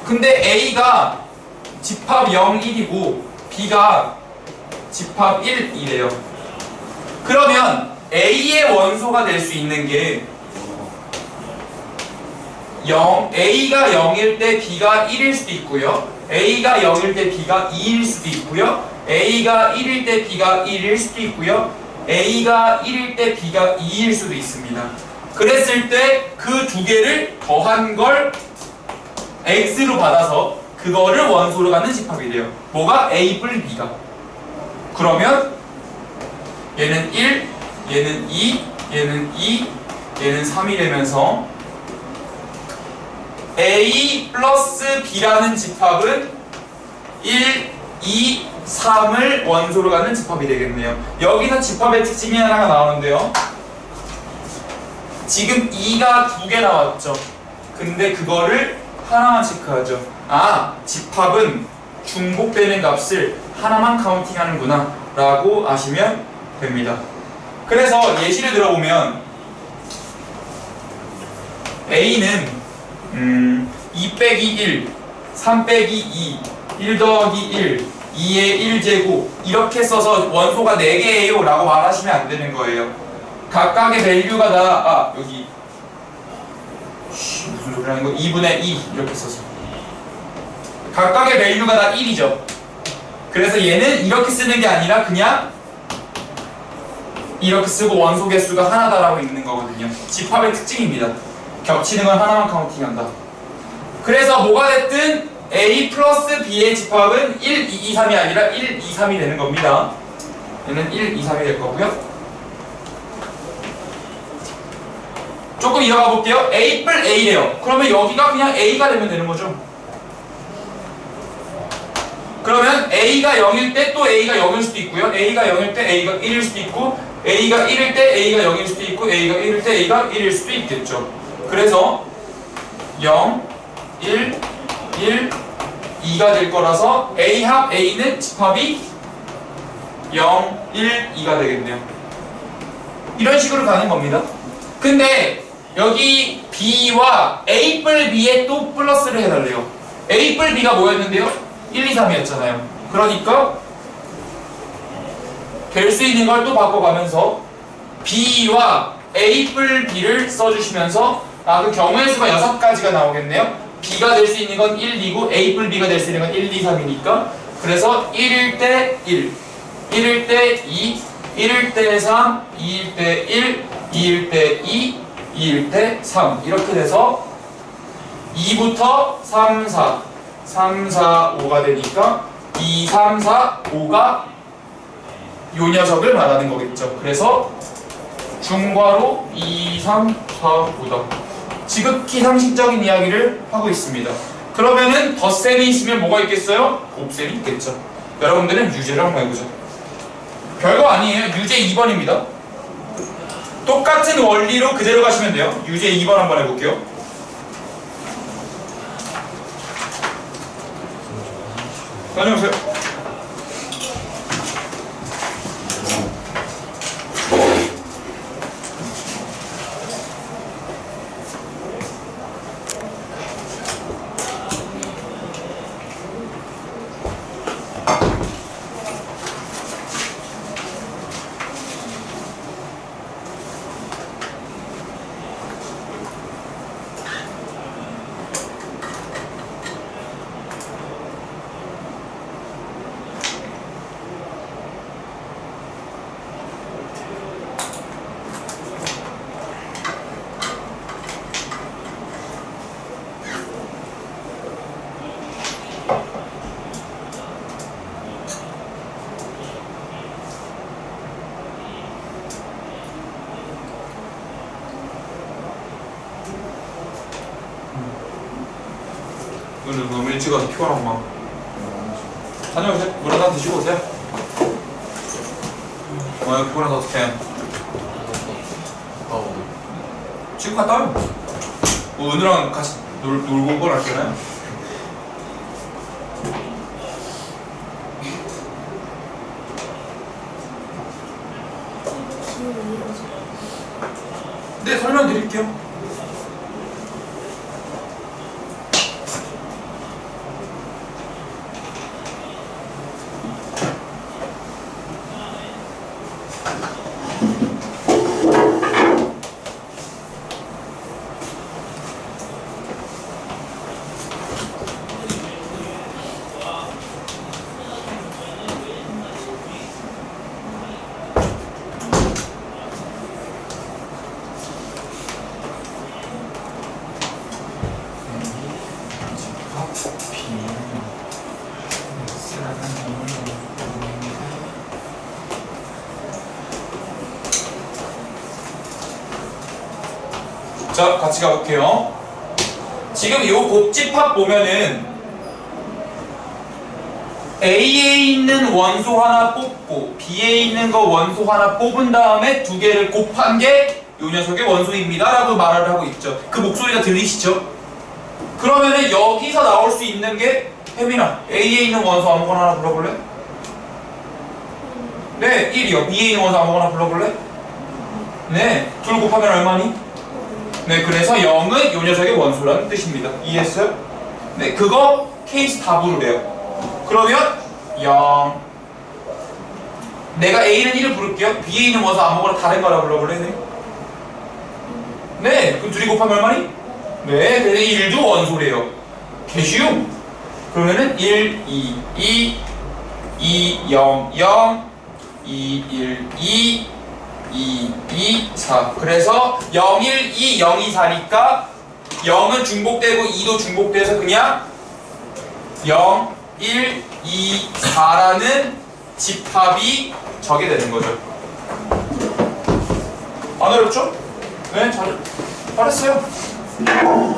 근데 A가 집합 0, 1이고 B가 집합 1, 2래요. 그러면 A의 원소가 될 수 있는 게 A가 0일 때 B가 1일 수도 있고요. A가 0일 때 B가 2일 수도 있고요. A가 1일 때 B가 1일 수도 있고요. A가 1일 때 B가 2일 수도 있습니다. 그랬을 때 그 두 개를 더한 걸 X로 받아서 그거를 원소로 갖는 집합이 돼요. 뭐가? A 뿔 B가. 그러면 얘는 1, 얘는 2, 얘는 2, 얘는 3이 되면서 A 플러스 B라는 집합은 1, 2, 3을 원소로 갖는 집합이 되겠네요. 여기서 집합의 특징이 하나가 나오는데요. 지금 2가 2개 나왔죠. 근데 그거를 하나만 체크하죠. 아, 집합은 중복되는 값을 하나만 카운팅하는구나 라고 아시면 됩니다. 그래서 예시를 들어보면 A는 2 빼기 1, 3 빼기 2, 1 더하기 1, 2의 1제곱 이렇게 써서 원소가 4개예요 라고 말하시면 안 되는 거예요. 각각의 밸류가 다 여기 무슨 소리 하는 거? 2분의 2 이렇게 써서 각각의 밸류가 다 1이죠. 그래서 얘는 이렇게 쓰는 게 아니라 그냥 이렇게 쓰고 원소 개수가 하나다라고 읽는 거거든요. 집합의 특징입니다. 겹치는 건 하나만 카운팅한다. 그래서 뭐가 됐든 A 플러스 B의 집합은 1, 2, 2, 3이 아니라 1, 2, 3이 되는 겁니다. 얘는 1, 2, 3이 될 거고요. 조금 이어가 볼게요. A 뿔 A래요. 그러면 여기가 그냥 A가 되면 되는 거죠. 그러면 A가 0일 때 또 A가 0일 수도 있고요. A가 0일 때 A가 1일 수도 있고 A가 1일 때 A가 0일 수도 있고 A가 1일 때 A가 1일 수도 있겠죠. 그래서 0, 1, 1, 2가 될 거라서 A 합 A는 집합이 0, 1, 2가 되겠네요. 이런 식으로 가는 겁니다. 근데 여기 B와 A 뿔 B에 또 플러스를 해달래요. A 뿔 B가 뭐였는데요? 1, 2, 3이었잖아요. 그러니까 될 수 있는 걸 또 바꿔가면서 B와 A 뿔 B를 써주시면서 그 경우의 수가 6가지가 나오겠네요. B가 될 수 있는 건 1, 2고 A 뿔 B가 될 수 있는 건 1, 2, 3이니까 그래서 1일 때 1, 1일 때 2, 1일 때 3, 2일 때 1, 2일 때 2, 2일 때 3 이렇게 돼서 2부터 3, 4, 3, 4, 5가 되니까 2, 3, 4, 5가 요 녀석을 말하는 거겠죠. 그래서 중괄호 2, 3, 4, 5다. 지극히 상식적인 이야기를 하고 있습니다. 그러면은 덧셈이 있으면 뭐가 있겠어요? 곱셈이 있겠죠. 여러분들은 유제를 한번 해보죠. 별거 아니에요. 유제 2번입니다. 똑같은 원리로 그대로 가시면 돼요. 유제 2번 한번 해볼게요. 다녀오세요. 오늘 너무 일찍 와서 피곤하고 막 다녀오세요. 물 한잔 드시고 오세요. 피곤해서 어떡해. 지금 갔다 와요. 은우랑 같이 놀고 온 건 알잖아요. 네, 설명드릴게요. 자, 같이 가볼게요. 지금 이 곱집합 보면은 A에 있는 원소 하나 뽑고 B에 있는 거 원소 하나 뽑은 다음에 두 개를 곱한 게 이 녀석의 원소입니다 라고 말을 하고 있죠. 그 목소리가 들리시죠? 그러면은 여기서 나올 수 있는 게 혜민아, A에 있는 원소 아무거나 하나 불러볼래? 네, 1이요. B에 있는 원소 아무거나 불러볼래? 네, 둘 곱하면 얼마니? 네, 그래서 0은 이 녀석의 원소라는 뜻입니다. 이해했어요? 네, 그거 케이스 답으로 돼요. 그러면 0. 내가 A는 1을 부를게요. B에 있는 원소 아무거나 다른 거라 불러볼래? 네, 네, 그럼 둘이 곱하면 얼마니? 네, 그래서 1도 원소래요. 개쉬움. 그러면은 1, 2, 2, 2, 0, 0, 2, 1, 2, 2, 2, 4. 그래서 0, 1, 2, 0, 2, 4니까 0은 중복되고 2도 중복돼서 그냥 0, 1, 2, 4라는 집합이 저게 되는 거죠. 안 어렵죠? 네, 잘했어요.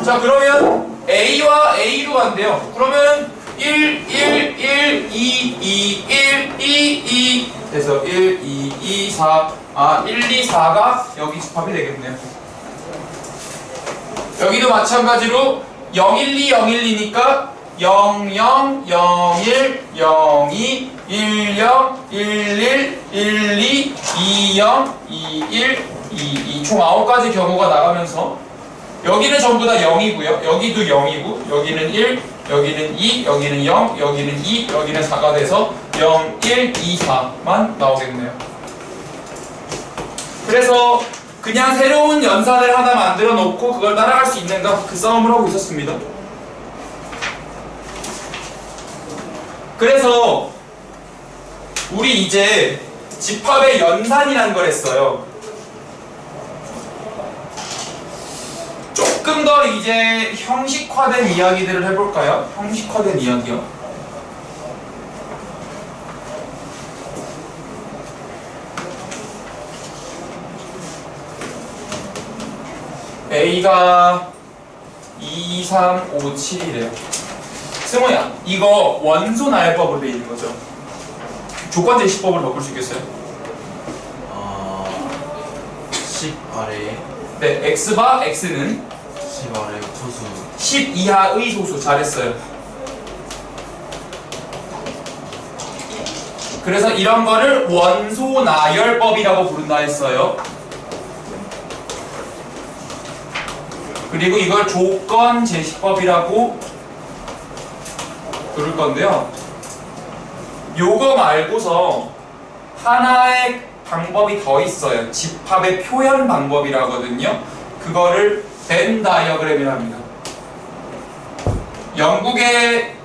자, 그러면 A와 A로 간대요. 그러면 1, 1, 1, 2, 2, 1, 2, 2 그래서 1, 2, 2, 4 1, 2, 4가 여기 집합이 되겠네요. 여기도 마찬가지로 012, 012니까 00, 01, 02, 10, 11, 12, 20, 21, 22 총 9가지 경우가 나가면서 여기는 전부 다 0이고요. 여기도 0이고 여기는 1, 여기는 2, 여기는 0, 여기는 2, 여기는 4가 돼서 0, 1, 2, 4만 나오겠네요. 그래서 그냥 새로운 연산을 하나 만들어 놓고 그걸 따라갈 수 있는가 그 싸움을 하고 있었습니다. 그래서 우리 이제 집합의 연산이라는 걸 했어요. 조금 더 이제 형식화된 이야기들을 해볼까요? 형식화된 이야기요. A가 2, 3, 5, 7이래요. 승호야, 이거 원소 나열법으로 되어 있는 거죠? 조건 제시법으로 바꿀 수 있겠어요? 10 아래에 네, X바 X는 10 아래 소수 10 이하의 소수. 잘했어요. 그래서 이런 거를 원소 나열법이라고 부른다 했어요. 그리고 이걸 조건 제시법이라고 부를 건데요. 요거 말고서 하나의 방법이 더 있어요. 집합의 표현 방법이라거든요. 그거를 벤 다이어그램이라 합니다. 영국의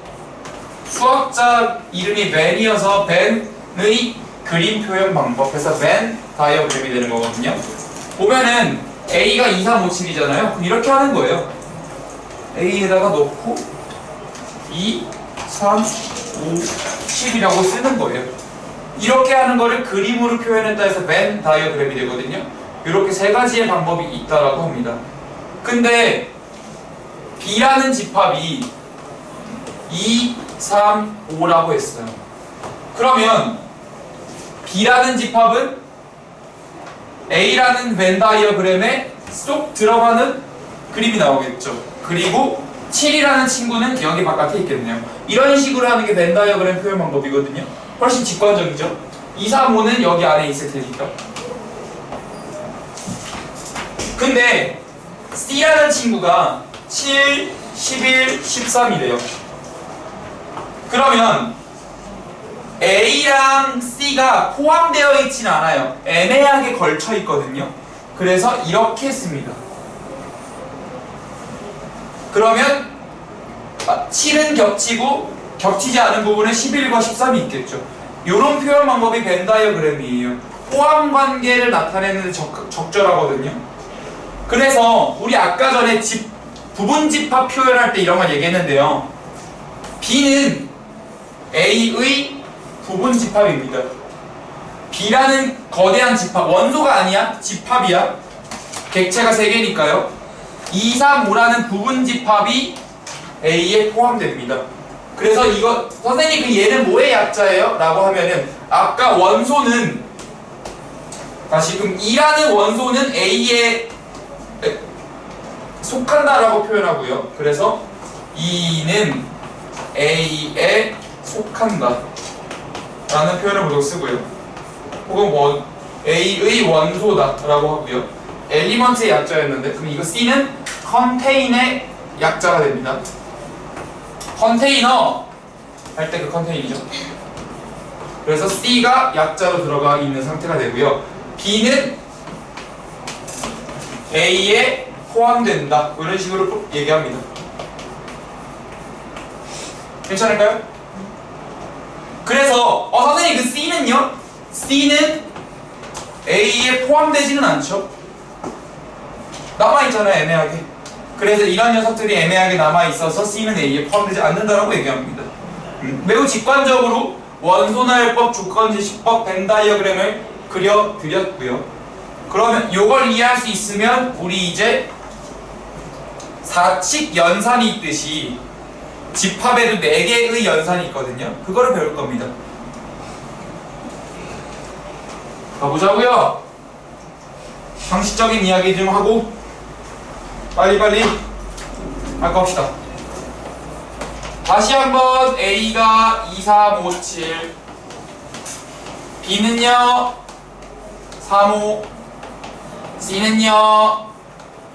수학자 이름이 벤이어서 벤의 그림 표현 방법, 그래서 벤 다이어그램이 되는 거거든요. 보면은 A가 2, 3, 5, 7이잖아요. 그럼 이렇게 하는 거예요. A에다가 넣고 2, 3, 5, 10이라고 쓰는 거예요. 이렇게 하는 거를 그림으로 표현했다 해서 벤 다이어그램이 되거든요. 이렇게 세 가지의 방법이 있다라고 합니다. 근데 B라는 집합이 2, 3, 5라고 했어요. 그러면 B라는 집합은 A라는 벤 다이어그램에 쏙 들어가는 그림이 나오겠죠. 그리고 7이라는 친구는 여기 바깥에 있겠네요. 이런 식으로 하는 게 벤 다이어그램 표현 방법이거든요. 훨씬 직관적이죠. 2, 3, 5는 여기 안에 있을 테니까. 근데 C라는 친구가 7, 11, 13이래요. 그러면 A랑 C가 포함되어 있지는 않아요. 애매하게 걸쳐 있거든요. 그래서 이렇게 했습니다. 그러면 7은 겹치고 겹치지 않은 부분에 11과 13이 있겠죠. 이런 표현 방법이 벤 다이어그램이에요. 포함 관계를 나타내는 데 적절하거든요. 그래서 우리 아까 전에 부분 집합 표현할 때 이런 걸 얘기했는데요. B는 A의 부분 집합입니다. B라는 거대한 집합, 원소가 아니야, 집합이야. 객체가 3개니까요. 2, 3, 5라는 부분 집합이 A에 포함됩니다. 그래서 이거 선생님 그 얘는 뭐의 약자예요? 라고 하면은 아까 원소는 지금 2라는 원소는 A에 속한다라고 표현하고요. 그래서 2는 A에 속한다 라는 표현을 보통 쓰고요. 혹은 뭐 A의 원소다 라고 하고요. 엘리먼트의 약자였는데 그럼 이거 C는 컨테인의 약자가 됩니다. 컨테이너 할 때 그 컨테인이죠. 그래서 C가 약자로 들어가 있는 상태가 되고요. B는 A에 포함된다. 이런 식으로 얘기합니다. 괜찮을까요? 그래서 선생님 그 C는요? C는 A에 포함되지는 않죠. 남아있잖아요, 애매하게. 그래서 이런 녀석들이 애매하게 남아있어서 C는 A에 포함되지 않는다라고 얘기합니다. 매우 직관적으로 원소나열법, 조건제시법, 벤 다이어그램을 그려드렸고요. 그러면 이걸 이해할 수 있으면 우리 이제 사칙 연산이 있듯이 집합에도 4개의 연산이 있거든요. 그거를 배울 겁니다. 가보자고요. 상식적인 이야기 좀 하고 빨리빨리 아까 합시다. 다시 한번 A가 2, 3, 5, 7, B는요 3, 5, C는요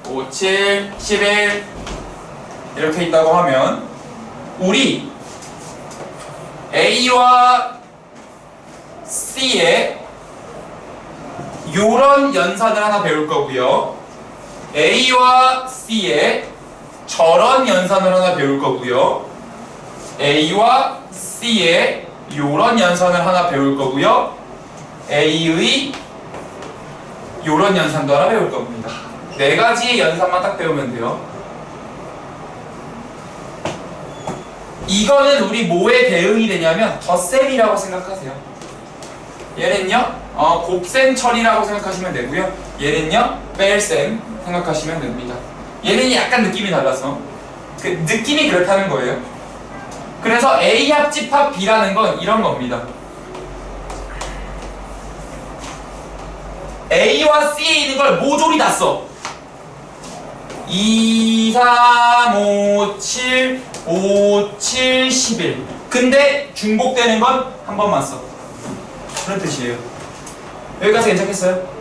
5, 7, 11 이렇게 있다고 하면 우리 A와 C의 요런 연산을 하나 배울 거고요. A와 C의 저런 연산을 하나 배울 거고요. A와 C의 요런 연산을 하나 배울 거고요. A의 요런 연산도 하나 배울 겁니다. 네 가지의 연산만 딱 배우면 돼요. 이거는 우리 뭐에 대응이 되냐면 덧셈이라고 생각하세요. 얘는요 곱셈 처리라고 생각하시면 되고요. 얘는요 뺄셈 생각하시면 됩니다. 얘는 약간 느낌이 달라서 그 느낌이 그렇다는 거예요. 그래서 A 합집합 B라는 건 이런 겁니다. A와 C에 있는 걸 모조리 다 써. 2, 3, 5, 7, 5, 7, 11. 근데 중복되는 건 한 번만 써. 그런 뜻이에요. 여기까지 괜찮겠어요?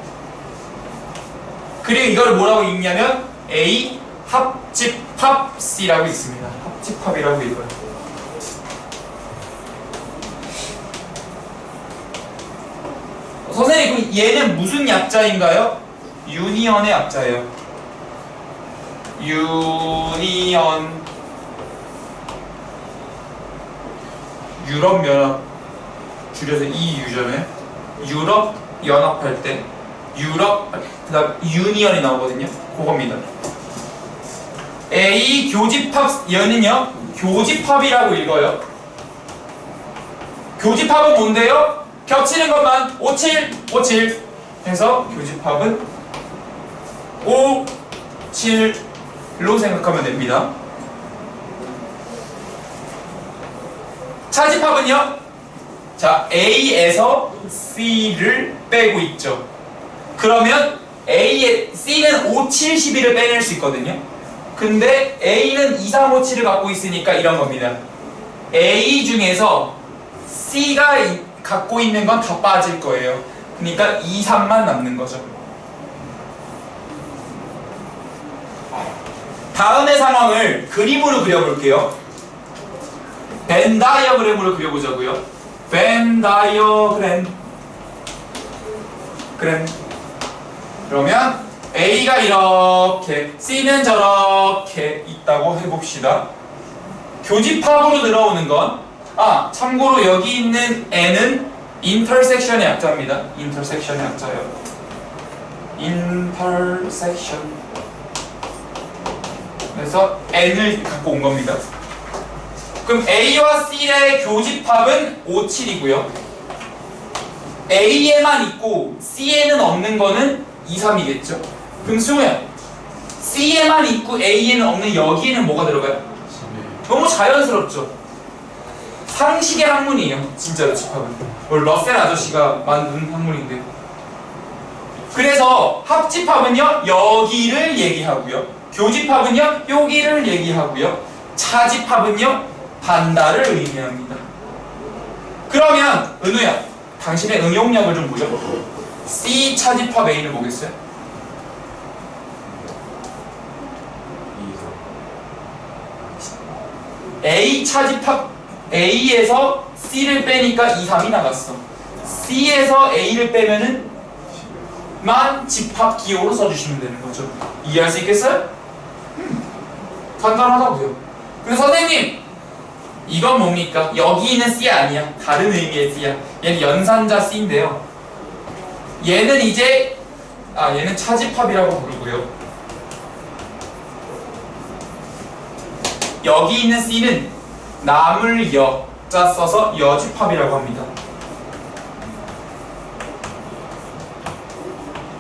그리고 이걸 뭐라고 읽냐면 A 합집합 C라고 있습니다. 합집합이라고 읽어요. 선생님 그럼 얘는 무슨 약자인가요? 유니언의 약자예요. 유니언 유럽연합 줄여서 EU잖아요. 유럽 연합할 때 유럽 그다음 유니언이 나오거든요. 그겁니다. A 교집합 얘는요 교집합이라고 읽어요. 교집합은 뭔데요? 겹치는 것만 5, 7, 5, 7 해서 교집합은 5, 7로 생각하면 됩니다. 차집합은요? 자, A에서 C를 빼고 있죠. 그러면 C는 5, 7, 12를 빼낼 수 있거든요. 근데 A는 2, 3, 5, 7을 갖고 있으니까 이런 겁니다. A 중에서 C가 갖고 있는 건 다 빠질 거예요. 그러니까 2, 3만 남는 거죠. 다음의 상황을 그림으로 그려볼게요. 벤 다이어그램으로 그려보자고요. 벤 다이어그램. 그러면 A가 이렇게, C는 저렇게 있다고 해봅시다. 교집합으로 들어오는 건, 참고로 여기 있는 N은 인터섹션의 약자입니다. 인터섹션의 약자예요. 인터섹션. 그래서 N을 갖고 온 겁니다. 그럼 A와 C의 교집합은 5, 7이고요. A에만 있고 C에는 없는 거는 2, 3이겠죠. 그럼 승우야, C에만 있고 A에는 없는 여기에는 뭐가 들어가요? 너무 자연스럽죠. 상식의 학문이에요. 진짜로 집합은. 러셀 아저씨가 만든 학문인데. 그래서 합집합은요 여기를 얘기하고요. 교집합은요 여기를 얘기하고요. 차집합은요 반다를 의미합니다. 그러면 은우야, 당신의 응용력을 좀 보죠. C 차집합 A를 보겠어요? A 차집합 A에서 C를 빼니까 2, 3이 나갔어. C에서 A를 빼면은 만 집합 기호로 써주시면 되는 거죠. 이해할 수 있겠어요? 간단하다고요. 그래서 선생님, 이건 뭡니까? 여기 있는 C 아니야. 다른 의미의 C야. 얘는 연산자 C인데요. 얘는 이제 얘는 차집합이라고 부르고요. 여기 있는 C는 남을 여자 써서 여집합이라고 합니다.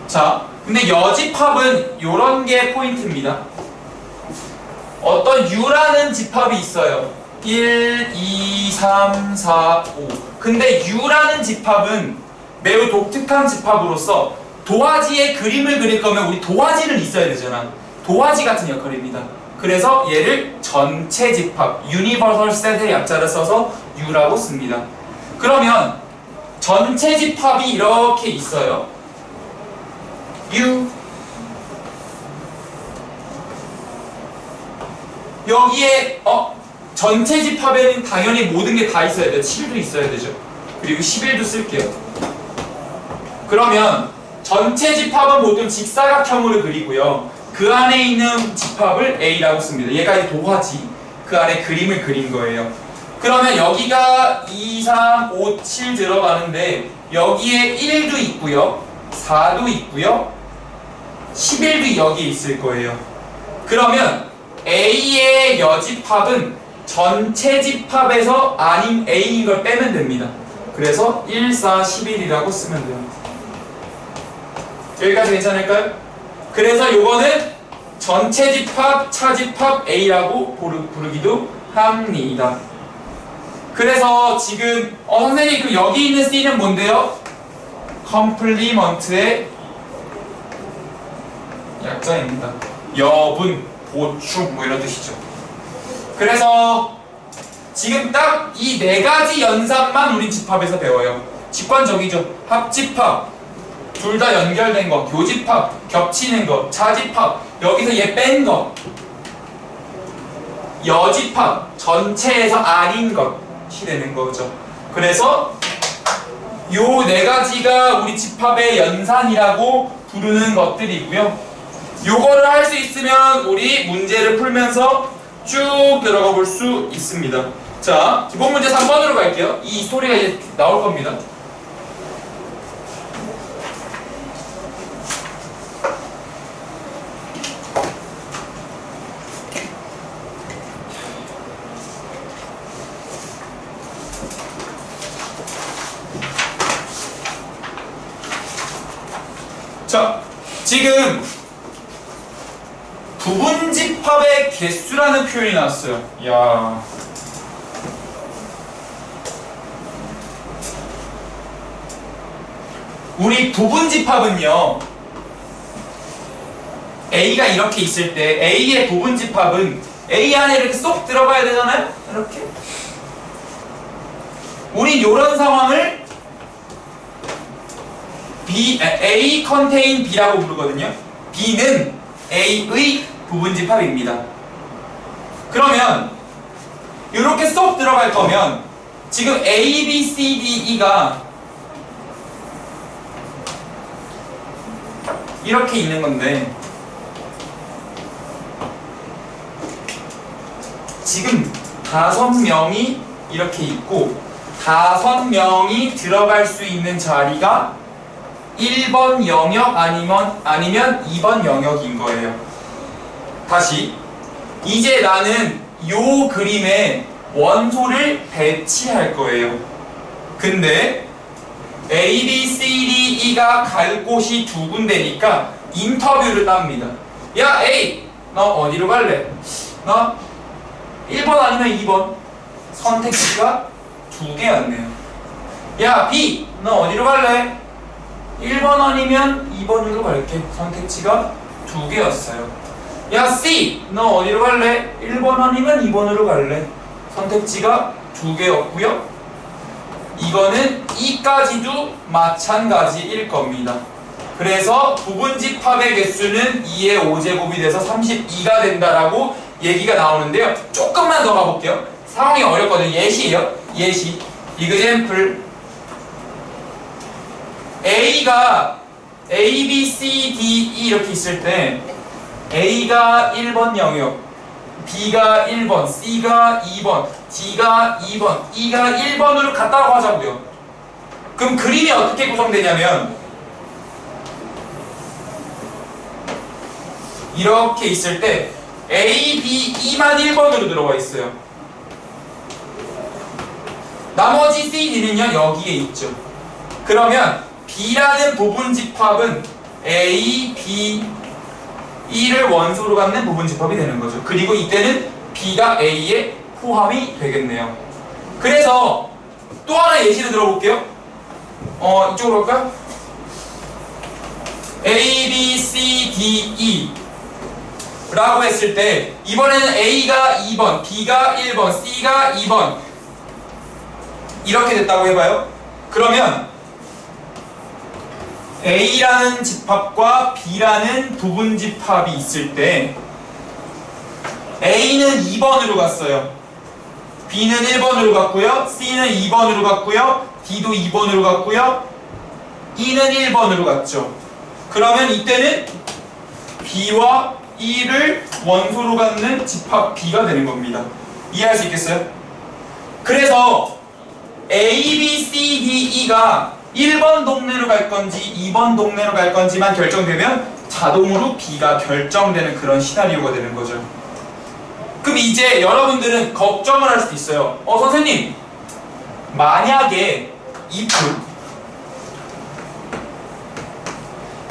자, 근데 여집합은 요런 게 포인트입니다. 어떤 U라는 집합이 있어요. 1, 2, 3, 4, 5. 근데 U라는 집합은 매우 독특한 집합으로서 도화지에 그림을 그릴 거면 우리 도화지는 있어야 되잖아. 도화지 같은 역할입니다. 그래서 얘를 전체 집합, Universal Set의 약자를 써서 U라고 씁니다. 그러면 전체 집합이 이렇게 있어요. U. 여기에 전체 집합에는 당연히 모든 게 다 있어야 돼요. 7도 있어야 되죠. 그리고 11도 쓸게요. 그러면 전체 집합은 보통 직사각형으로 그리고요. 그 안에 있는 집합을 A라고 씁니다. 얘가 이 도화지. 그 안에 그림을 그린 거예요. 그러면 여기가 2, 3, 5, 7 들어가는데 여기에 1도 있고요. 4도 있고요. 11도 여기에 있을 거예요. 그러면 A의 여집합은 전체 집합에서 아닌 A인 걸 빼면 됩니다. 그래서 1, 4, 11이라고 쓰면 돼요. 여기까지 괜찮을까요? 그래서 요거는 전체 집합, 차집합 A라고 부르기도 합니다. 그래서 지금 선생님 그럼 여기 있는 C는 뭔데요? 컴플리먼트의 약자입니다. 여분, 보충 뭐 이런 뜻이죠. 그래서 지금 딱 이 네 가지 연산만 우리 집합에서 배워요. 직관적이죠. 합집합, 둘 다 연결된 거, 교집합, 겹치는 거, 차집합, 여기서 얘 뺀 거, 여집합, 전체에서 아닌 것이 되는 거죠. 그래서 요 네 가지가 우리 집합의 연산이라고 부르는 것들이고요. 요거를 할 수 있으면 우리 문제를 풀면서 쭉 들어가 볼 수 있습니다. 자, 기본 문제 3번으로 갈게요. 이 스토리가 이제 나올 겁니다. 자, 지금 부분집합의 개수라는 표현이 나왔어요. 이야. 우리 부분집합은요, A가 이렇게 있을 때 A의 부분집합은 A 안에 이렇게 쏙 들어가야 되잖아요? 이렇게. 우린 이런 상황을 A contain B라고 부르거든요. B는 A의 부분집합입니다. 그러면 이렇게 쏙 들어갈 거면 지금 A, B, C, D, E가 이렇게 있는 건데 지금 5명이 이렇게 있고 5명이 들어갈 수 있는 자리가 1번 영역 아니면 2번 영역인 거예요. 다시 이제 나는 요 그림에 원소를 배치할 거예요. 근데 A, B, C, D, E가 갈 곳이 두 군데니까 인터뷰를 땁니다. 야 A, 너 어디로 갈래? 너 1번 아니면 2번. 선택지가 두 개였네요. 야 B, 너 어디로 갈래? 1번 아니면 2번으로 갈게. 선택지가 두 개였어요. 야 C, 너 어디로 갈래? 1번 아니면 2번으로 갈래. 선택지가 두 개였고요. 이거는 이까지도 마찬가지일 겁니다. 그래서 부분집합의 개수는 2의 5제곱이 돼서 32가 된다라고 얘기가 나오는데요. 조금만 더 가볼게요. 상황이 어렵거든요. 예시예요. 예시. example. A가 A, B, C, D, E 이렇게 있을 때 A가 1번 영역, B가 1번, C가 2번, D가 2번, E가 1번으로 갔다고 하자고요. 그럼 그림이 어떻게 구성되냐면 이렇게 있을 때 A, B, E만 1번으로 들어가 있어요. 나머지 C, D는요 여기에 있죠. 그러면 B라는 부분집합은 A, B, E를 원소로 갖는 부분집합이 되는 거죠. 그리고 이때는 B가 A에 포함이 되겠네요. 그래서 또 하나 예시를 들어볼게요. 이쪽으로 갈까요? A, B, C, D, E 라고 했을 때 이번에는 A가 2번, B가 1번, C가 2번 이렇게 됐다고 해봐요. 그러면 A라는 집합과 B라는 부분집합이 있을 때 A는 2번으로 갔어요. B는 1번으로 갔고요. C는 2번으로 갔고요. D도 2번으로 갔고요. E는 1번으로 갔죠. 그러면 이때는 B와 E를 원소로 갖는 집합 B가 되는 겁니다. 이해할 수 있겠어요? 그래서 A, B, C, D, E가 1번 동네로 갈 건지 2번 동네로 갈 건지만 결정되면 자동으로 B가 결정되는 그런 시나리오가 되는 거죠. 그럼 이제 여러분들은 걱정을 할 수도 있어요. 선생님, 만약에 if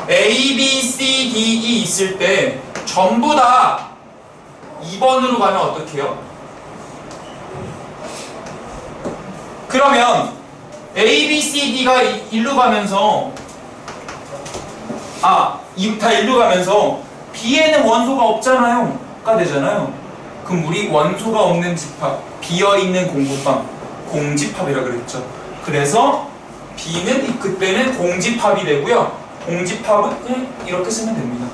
A, B, C, D, E 있을 때 전부 다 2번으로 가면 어떡해요? 그러면 A, B, C, D가 일로 가면서 다 일로 가면서 B에는 원소가 없잖아요 가 되잖아요. 그럼 우리 원소가 없는 집합, 비어있는 공부방, 공집합이라고 그랬죠. 그래서 B는 그때는 공집합이 되고요. 공집합은 그냥 이렇게 쓰면 됩니다.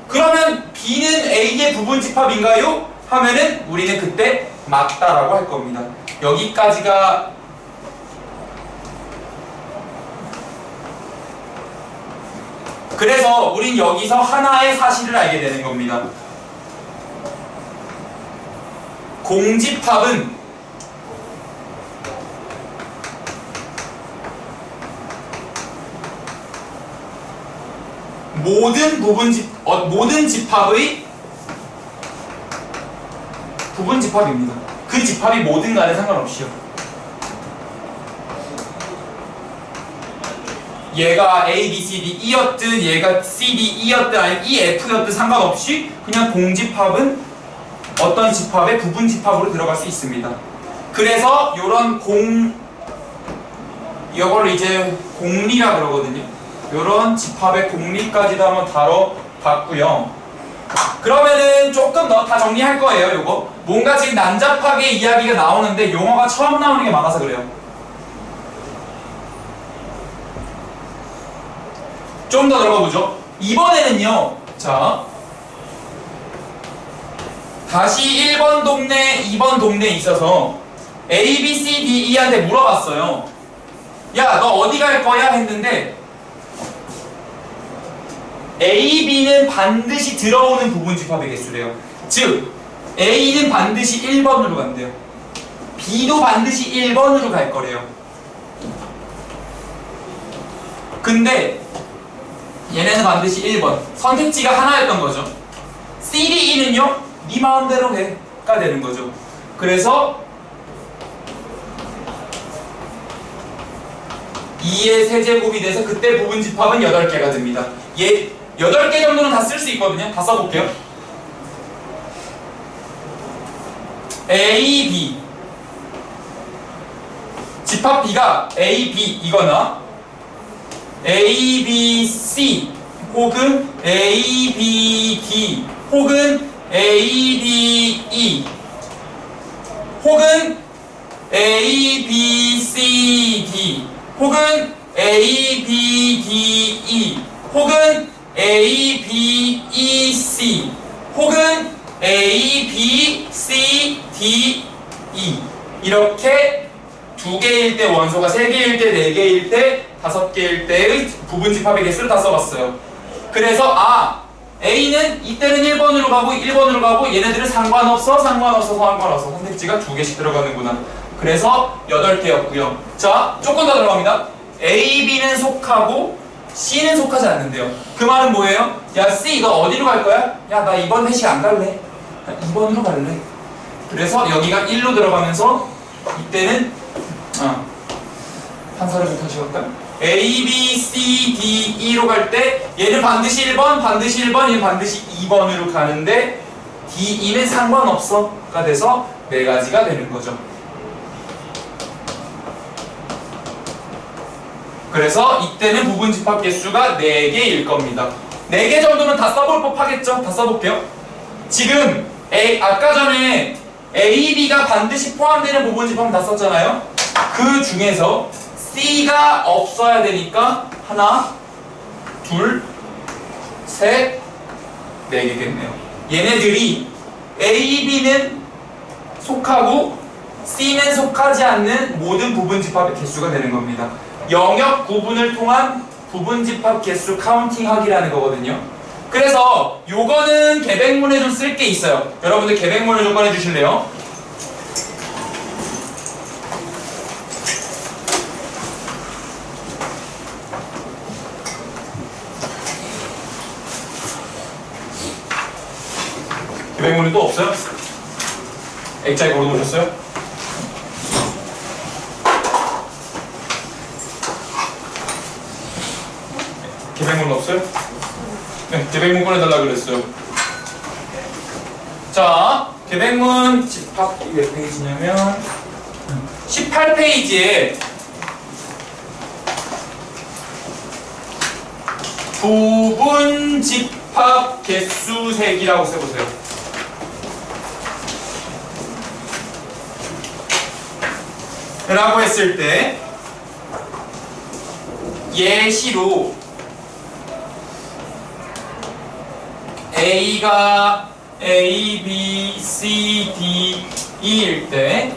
그러면 B는 A의 부분집합인가요? 하면은 우리는 그때 맞다라고 할 겁니다. 여기까지가 그래서 우린 여기서 하나의 사실을 알게 되는 겁니다. 공집합은 모든 집합의 부분집합입니다. 그 집합이 뭐든 간에 상관없이요. 얘가 A, B, C, D, E였든 얘가 C, D, E였든 아니면 E, F였든 상관없이 그냥 공집합은 어떤 집합의 부분집합으로 들어갈 수 있습니다. 그래서 요런 이걸 이제 공리라 그러거든요. 요런 집합의 공리까지도 한번 다뤄봤고요. 그러면은 조금 더 다 정리할 거예요. 요거 뭔가 지금 난잡하게 이야기가 나오는데 용어가 처음 나오는 게 많아서 그래요. 좀 더 들어가보죠. 이번에는요, 자 다시 1번 동네, 2번 동네에 있어서 A, B, C, D, E한테 물어봤어요. 야, 너 어디 갈 거야? 했는데 A, B는 반드시 들어오는 부분집합의 개수래요. 즉 A는 반드시 1번으로 간대요. B도 반드시 1번으로 갈 거래요. 근데 얘네는 반드시 1번. 선택지가 하나였던 거죠. C, D, E는요, 네 마음대로 해가 되는 거죠. 그래서 2의 세제곱이 돼서 그때 부분집합은 8개가 됩니다. 8개 정도는 다 쓸 수 있거든요. 다 써볼게요. A, B 집합 B가 A, B 이거나 A, B, C 혹은 A, B, D 혹은 A, B, E 혹은 A, B, C, D 혹은 A, B, D, E 혹은 A, B, E, C 혹은 A, B, C, D, E 이렇게 2개일 때 원소가 3개일 때 4개일 때 5개일 때의 부분집합의 개수를 다 써봤어요. 그래서 A는 이때는 1번으로 가고 1번으로 가고 얘네들은 상관없어 선택지가 2개씩 들어가는구나. 그래서 8개였고요. 자, 조금 더 들어갑니다. A, B는 속하고 C는 속하지 않는데요. 그 말은 뭐예요? 야, C 너 어디로 갈 거야? 야, 나 이번 회식 안 갈래. 나 2번으로 갈래. 그래서 여기가 1로 들어가면서 이때는 한사를 좀 타시겠다. A, B, C, D, E로 갈 때 얘는 반드시 1번, 얘는 반드시 2번으로 가는데 D, E는 상관없어가 돼서 4가지가 되는 거죠. 그래서 이때는 부분집합 개수가 4개일 겁니다. 4개 정도는 다 써볼 법하겠죠? 다 써볼게요. 지금 아까 전에 A, B가 반드시 포함되는 부분집합 다 썼잖아요. 그 중에서 C가 없어야 되니까 하나, 둘, 셋, 4개겠네요. 얘네들이 A, B는 속하고 C는 속하지 않는 모든 부분집합의 개수가 되는 겁니다. 영역 구분을 통한 부분집합 개수 카운팅하기라는 거거든요. 그래서 요거는 계백문에 좀 쓸 게 있어요. 여러분들 계백문을 좀 꺼내주실래요? 계백문이 또 없어요? 액자에 걸어놓으셨어요? 계백문 없어요? 네, 계백문 꺼내달라 그랬어요. 자, 계백문 집합 몇 페이지냐면 18페이지에 부분 집합 개수 세기라고 써보세요. 라고 했을 때 예시로 A가 A, B, C, D, E일 때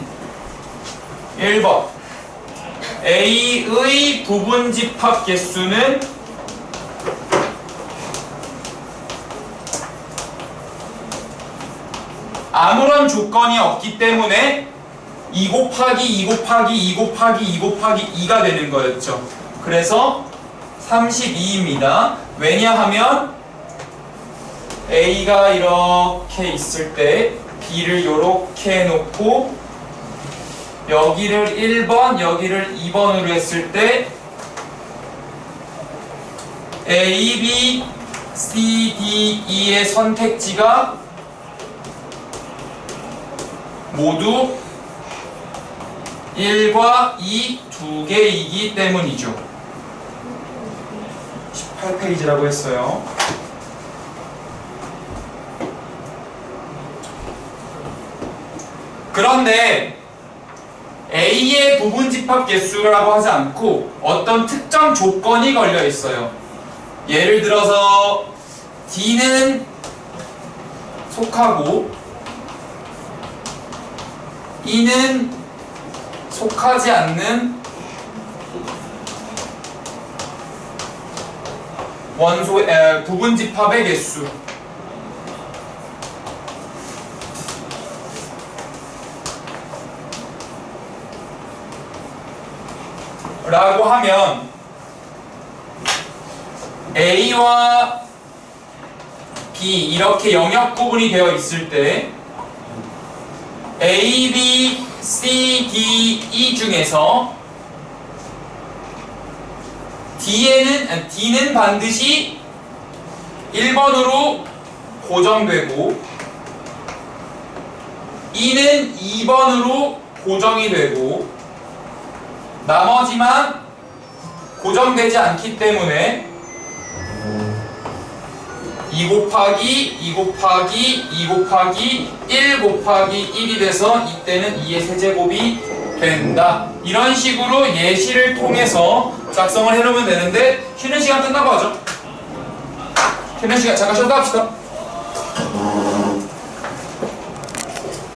1번 A의 부분집합 개수는 아무런 조건이 없기 때문에 2 곱하기 2 곱하기 2 곱하기 2 곱하기 2가 되는 거였죠. 그래서 32입니다. 왜냐하면 A가 이렇게 있을 때 B를 이렇게 해놓고 여기를 1번, 여기를 2번으로 했을 때 A, B, C, D, E의 선택지가 모두 1과 2 두 개이기 때문이죠. 18페이지라고 했어요. 그런데 A의 부분집합 개수라고 하지 않고 어떤 특정 조건이 걸려 있어요. 예를 들어서 D는 속하고 E는 속하지 않는 부분집합의 개수 라고 하면 A와 B 이렇게 영역 구분이 되어 있을 때 A, B, C, D, E 중에서 D는 반드시 1번으로 고정되고 E는 2번으로 고정이 되고 나머지만 고정되지 않기 때문에 2 곱하기 2 곱하기 2 곱하기 1 곱하기 1이 돼서 이때는 2의 세제곱이 된다. 이런 식으로 예시를 통해서 작성을 해놓으면 되는데 쉬는 시간 끝나고 하죠. 쉬는 시간 잠깐 쉬었다 합시다.